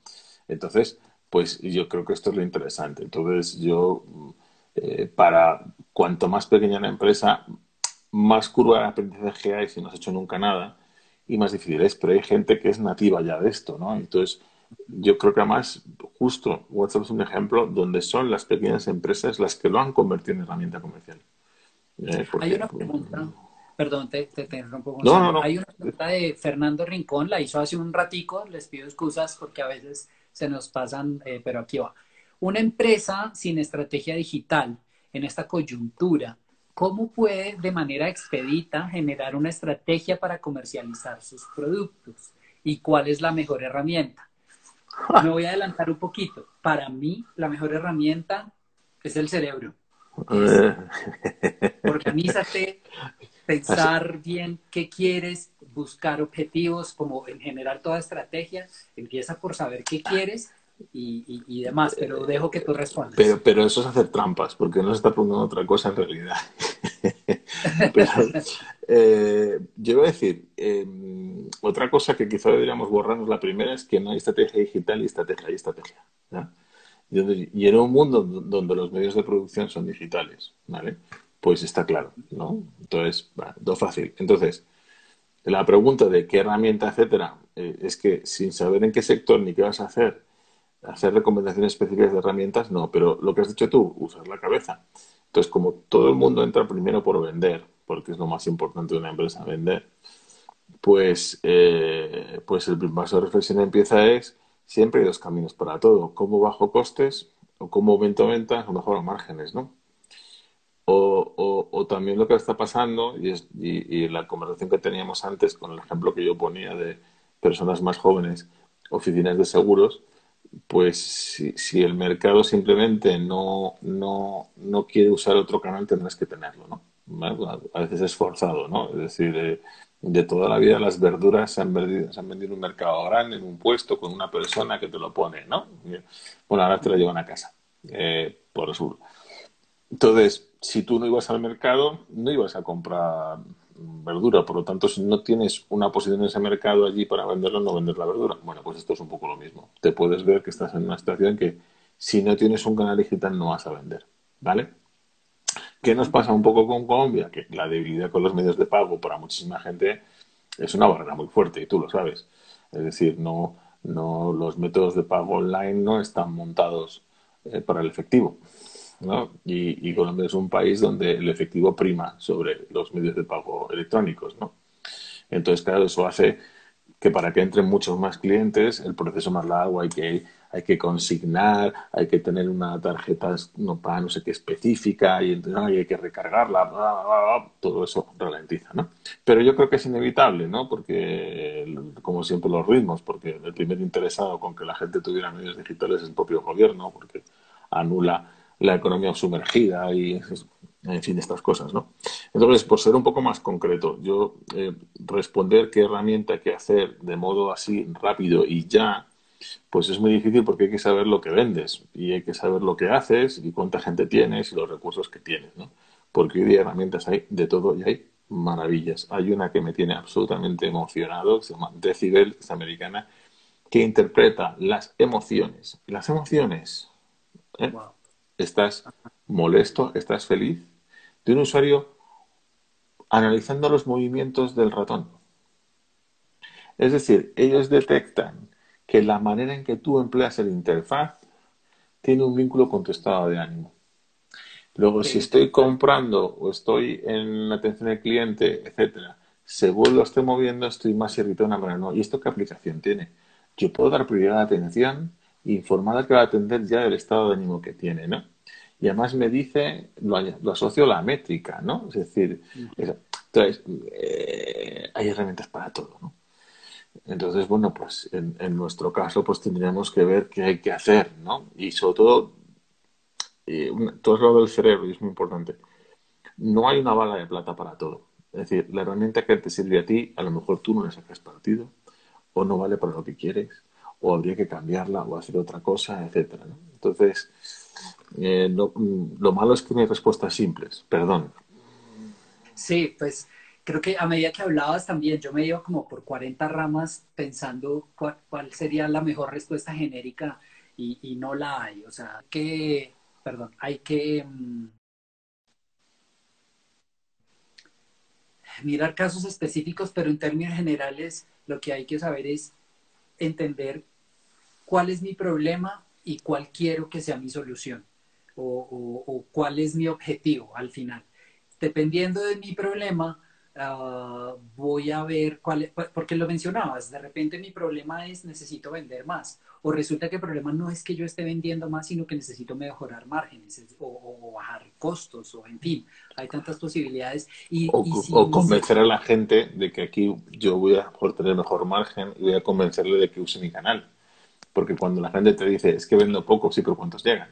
Entonces, Pues yo creo que esto es lo interesante. Entonces, para cuanto más pequeña la empresa, más curva de aprendizaje hay si no has hecho nunca nada y más difícil es. Pero hay gente que es nativa ya de esto, ¿no? Entonces, yo creo que además, justo WhatsApp es un ejemplo donde son las pequeñas empresas las que lo han convertido en herramienta comercial. Hay Porque, una pregunta, perdón, te interrumpo, no, no, Gonzalo. no. Hay una pregunta de Fernando Rincón, la hizo hace un ratico, les pido excusas porque a veces se nos pasan, pero aquí va. Una empresa sin estrategia digital en esta coyuntura, ¿cómo puede de manera expedita generar una estrategia para comercializar sus productos? ¿Y cuál es la mejor herramienta? Me voy a adelantar un poquito. Para mí, la mejor herramienta es el cerebro. Es Eh, organízate, pensar bien qué quieres, buscar objetivos, como en general toda estrategia, empieza por saber qué quieres y demás, pero dejo que tú respondas. pero eso es hacer trampas, porque no se está preguntando otra cosa en realidad. Pero yo voy a decir, otra cosa que quizá deberíamos borrarnos, la primera es que no hay estrategia digital y estrategia y estrategia. ¿Ya? Y en un mundo donde los medios de producción son digitales, ¿vale? Pues está claro, ¿no? Entonces, va, todo fácil. Entonces, la pregunta de qué herramienta, etcétera, es que sin saber en qué sector ni qué vas a hacer recomendaciones específicas de herramientas, no, pero lo que has dicho tú, usar la cabeza. Entonces, como todo el mundo entra primero por vender, porque es lo más importante de una empresa, vender, pues el paso de reflexión empieza es, siempre hay dos caminos para todo, cómo bajo costes o cómo aumento ventas o mejoro márgenes, ¿no? O también lo que está pasando, y la conversación que teníamos antes con el ejemplo que yo ponía de personas más jóvenes, oficinas de seguros, pues si el mercado simplemente no quiere usar otro canal, tendrás que tenerlo, ¿no? ¿Vale? A veces es forzado, ¿no? Es decir, de toda la vida las verduras se han vendido en un mercado grande, en un puesto, con una persona que te lo pone, ¿no? Bueno, ahora te lo llevan a casa, por sur. Entonces, si tú no ibas al mercado, no ibas a comprar verdura. Por lo tanto, si no tienes una posición en ese mercado allí para venderlo, no vender la verdura. Bueno, pues esto es un poco lo mismo. Te puedes ver que estás en una situación que si no tienes un canal digital no vas a vender. ¿Vale? ¿Qué nos pasa un poco con Colombia? Que la debilidad con los medios de pago para muchísima gente es una barrera muy fuerte y tú lo sabes. Es decir, los métodos de pago online no están montados para el efectivo. ¿No? Y Colombia es un país donde el efectivo prima sobre los medios de pago electrónicos, ¿no? Entonces, claro, eso hace que para que entren muchos más clientes, el proceso más largo, hay que consignar, hay que tener una tarjeta no, para no sé qué específica, y entonces hay que recargarla, bla, bla, bla, todo eso ralentiza, ¿no? Pero yo creo que es inevitable, ¿no? Porque, como siempre, los ritmos, porque el primer interesado con que la gente tuviera medios digitales es el propio gobierno, porque anula la economía sumergida y, en fin, estas cosas, ¿no? Entonces, por ser un poco más concreto, yo responder qué herramienta, qué hacer de modo así rápido y ya, pues es muy difícil porque hay que saber lo que vendes y hay que saber lo que haces y cuánta gente tienes y los recursos que tienes, ¿no? Porque hoy día herramientas hay de todo y hay maravillas. Hay una que me tiene absolutamente emocionado, que se llama Decibel, que es americana, que interpreta las emociones. Y las emociones, ¿eh? Wow. Estás molesto, estás feliz, de un usuario analizando los movimientos del ratón. Es decir, ellos detectan que la manera en que tú empleas el interfaz tiene un vínculo con tu estado de ánimo. Luego, Qué si estoy interesante. comprando o estoy en atención al cliente, etcétera, según lo estoy moviendo, estoy más irritado de una manera. No. ¿Y esto qué aplicación tiene? Yo puedo dar prioridad a la atención informada que va a atender ya del estado de ánimo que tiene, ¿no? Y además me dice, lo asocio a la métrica, ¿no? Es decir, entonces, hay herramientas para todo, ¿no? Entonces, bueno, pues en nuestro caso, pues tendríamos que ver qué hay que hacer, ¿no? Y sobre todo, tú has hablado del cerebro y es muy importante. No hay una bala de plata para todo. Es decir, la herramienta que te sirve a ti, a lo mejor tú no le sacas partido, o no vale para lo que quieres, o habría que cambiarla, o hacer otra cosa, etcétera, ¿no? Entonces, lo malo es que no hay respuestas simples. Perdón. Sí, pues creo que a medida que hablabas también yo me iba como por 40 ramas pensando cuál sería la mejor respuesta genérica y no la hay. O sea, perdón, hay que mirar casos específicos, pero en términos generales lo que hay que saber es entender cuál es mi problema y cuál quiero que sea mi solución o cuál es mi objetivo al final. Dependiendo de mi problema, voy a ver cuál es, porque lo mencionabas, de repente mi problema es necesito vender más, o resulta que el problema no es que yo esté vendiendo más, sino que necesito mejorar márgenes o bajar costos, o en fin, hay tantas posibilidades. Y O convencer a la gente de que aquí yo voy a por tener mejor margen y voy a convencerle de que use mi canal. Porque cuando la gente te dice, es que vendo poco, sí, pero ¿cuántos llegan?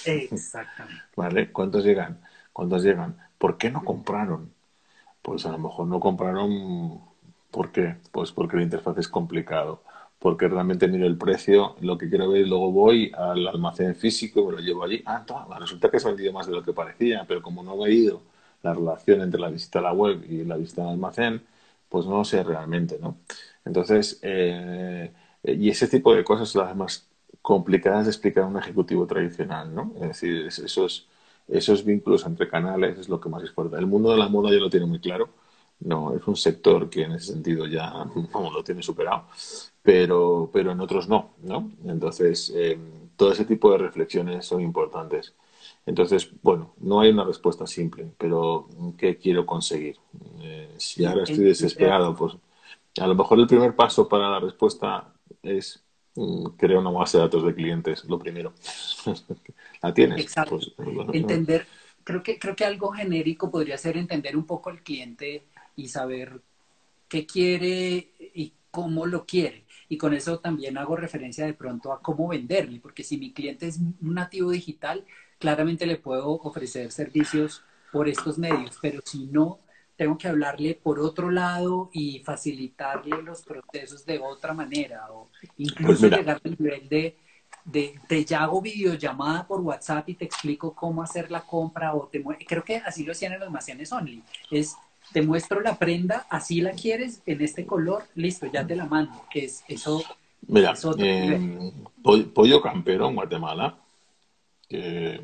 exactamente. ¿Vale? ¿Cuántos llegan? ¿Cuántos llegan? ¿Por qué no compraron? Pues a lo mejor no compraron. ¿Por qué? Pues porque la interfaz es complicado. Porque realmente miro el precio, lo que quiero ver y luego voy al almacén físico y me lo llevo allí. Ah, toma, resulta que se ha vendido más de lo que parecía, pero como no he medido la relación entre la visita a la web y la visita al almacén, pues no lo sé realmente, ¿no? Entonces, y ese tipo de cosas son las más complicadas de explicar a un ejecutivo tradicional, ¿no? Es decir, esos vínculos entre canales es lo que más importa. El mundo de la moda ya lo tiene muy claro. No, es un sector que en ese sentido ya vamos, lo tiene superado, pero en otros no, ¿no? Entonces, todo ese tipo de reflexiones son importantes. Entonces, bueno, no hay una respuesta simple, pero ¿qué quiero conseguir? Si Sí, ahora estoy desesperado, pues a lo mejor el primer paso para la respuesta es crear una base de datos de clientes, lo primero. ¿La tienes? exacto. Pues bueno, Entender, creo que algo genérico podría ser entender un poco al cliente y saber qué quiere y cómo lo quiere. Y con eso también hago referencia de pronto a cómo venderle, porque si mi cliente es un nativo digital, claramente le puedo ofrecer servicios por estos medios, pero si no, tengo que hablarle por otro lado y facilitarle los procesos de otra manera, o pues incluso mira, llegar al nivel de ya hago videollamada por WhatsApp y te explico cómo hacer la compra, creo que así lo hacían en los almacenes Only, es te muestro la prenda, así la quieres, en este color, listo, ya te la mando. mira, Es otro nivel. pollo campero en Guatemala, que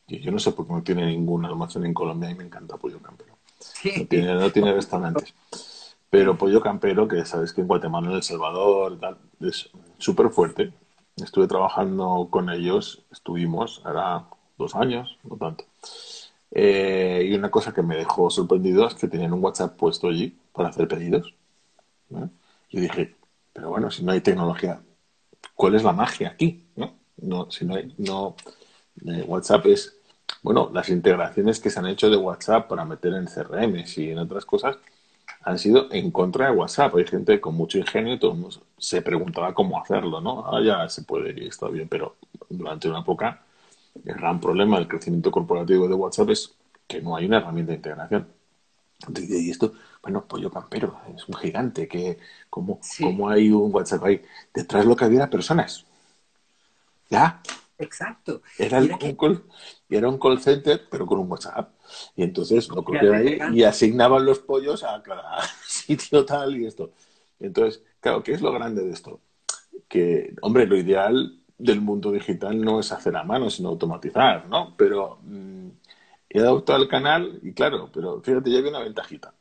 yo no sé por qué no tiene ningún almacén en Colombia y me encanta pollo campero. Sí, No tiene restaurantes. sí, Pero sí. pollo campero, que sabes que en Guatemala, en El Salvador, tal, es súper fuerte. Estuve trabajando con ellos, estuvimos, ahora 2 años, no tanto. Y una cosa que me dejó sorprendido es que tenían un WhatsApp puesto allí para hacer pedidos, ¿no? Y dije, pero bueno, si no hay tecnología, ¿cuál es la magia aquí? ¿No? No, si no hay, no, WhatsApp es, bueno, las integraciones que se han hecho de WhatsApp para meter en CRMs y en otras cosas han sido en contra de WhatsApp. Hay gente con mucho ingenio y todo el mundo se preguntaba cómo hacerlo, ¿no? Ahora ya se puede y está bien, pero durante una época el gran problema del crecimiento corporativo de WhatsApp es que no hay una herramienta de integración. Entonces, y esto, bueno, pollo campero, es un gigante, que Sí, ¿cómo hay un WhatsApp ahí? Detrás lo que había era personas. Ya, exacto. era Mira que era un call center, pero con un WhatsApp. Y entonces lo ya cogían te ahí y regalan. asignaban los pollos a cada sitio tal y esto. Entonces, claro, ¿qué es lo grande de esto? Que, hombre, lo ideal del mundo digital no es hacer a mano, sino automatizar, ¿no? Pero he adoptado el canal y claro, pero fíjate, ya había una ventajita.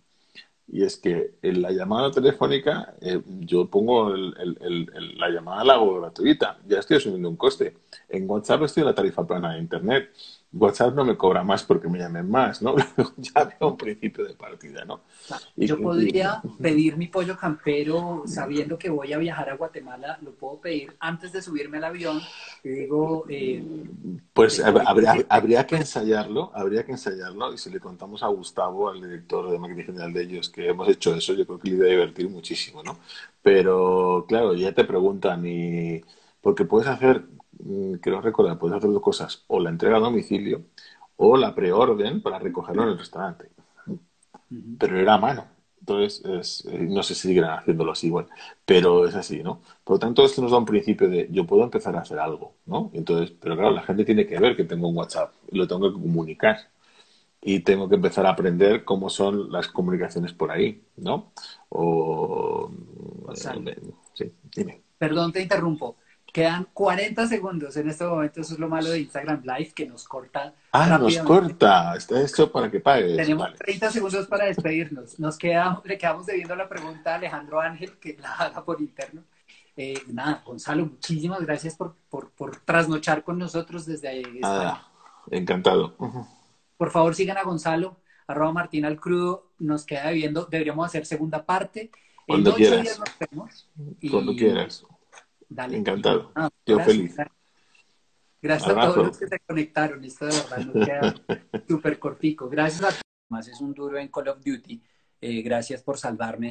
Y es que en la llamada telefónica yo pongo la llamada la hago gratuita, ya estoy asumiendo un coste. En WhatsApp estoy en la tarifa plana de Internet. WhatsApp no me cobra más porque me llamen más, ¿no? Ya veo un principio de partida, ¿no? Yo Y, podría pedir mi pollo campero sabiendo que voy a viajar a Guatemala, lo puedo pedir antes de subirme al avión y digo, pues estoy habría que ensayarlo y si le contamos a Gustavo, al director de marketing general de ellos, que hemos hecho eso, yo creo que le iba a divertir muchísimo, ¿no? Pero claro, ya te preguntan y porque puedes hacer, creo recordar, puedes hacer dos cosas, o la entrega a domicilio o la preorden para recogerlo en el restaurante, Ujú. pero era a mano. Entonces, no sé si seguirán haciéndolo así igual, pero es así, ¿no? Por lo tanto, esto nos da un principio de yo puedo empezar a hacer algo, ¿no? Entonces, pero claro, la gente tiene que ver que tengo un WhatsApp y lo tengo que comunicar y tengo que empezar a aprender cómo son las comunicaciones por ahí, ¿no? O, Gonzalo. sí, dime. Perdón, te interrumpo. Quedan 40 segundos en este momento. Eso es lo malo de Instagram Live, que nos corta Ah, nos rápidamente. corta. Está hecho para que pagues. Tenemos Vale. 30 segundos para despedirnos. Le quedamos debiendo la pregunta a Alejandro Ángel, que la haga por interno. Nada, Gonzalo, muchísimas gracias por trasnochar con nosotros desde España. Nada. Encantado. Ujú. Por favor, sigan a Gonzalo, @Martín al Crudo. Nos queda viendo. Deberíamos hacer segunda parte. En Cuando 8 días quieras. nos vemos. Cuando Y quieras. dale. Encantado. Ah, Yo gracias. feliz. Gracias a todos Abrazo. los que se conectaron. Esto de verdad nos queda súper cortico. Gracias a todos. Más es un duro en Call of Duty. Gracias por salvarme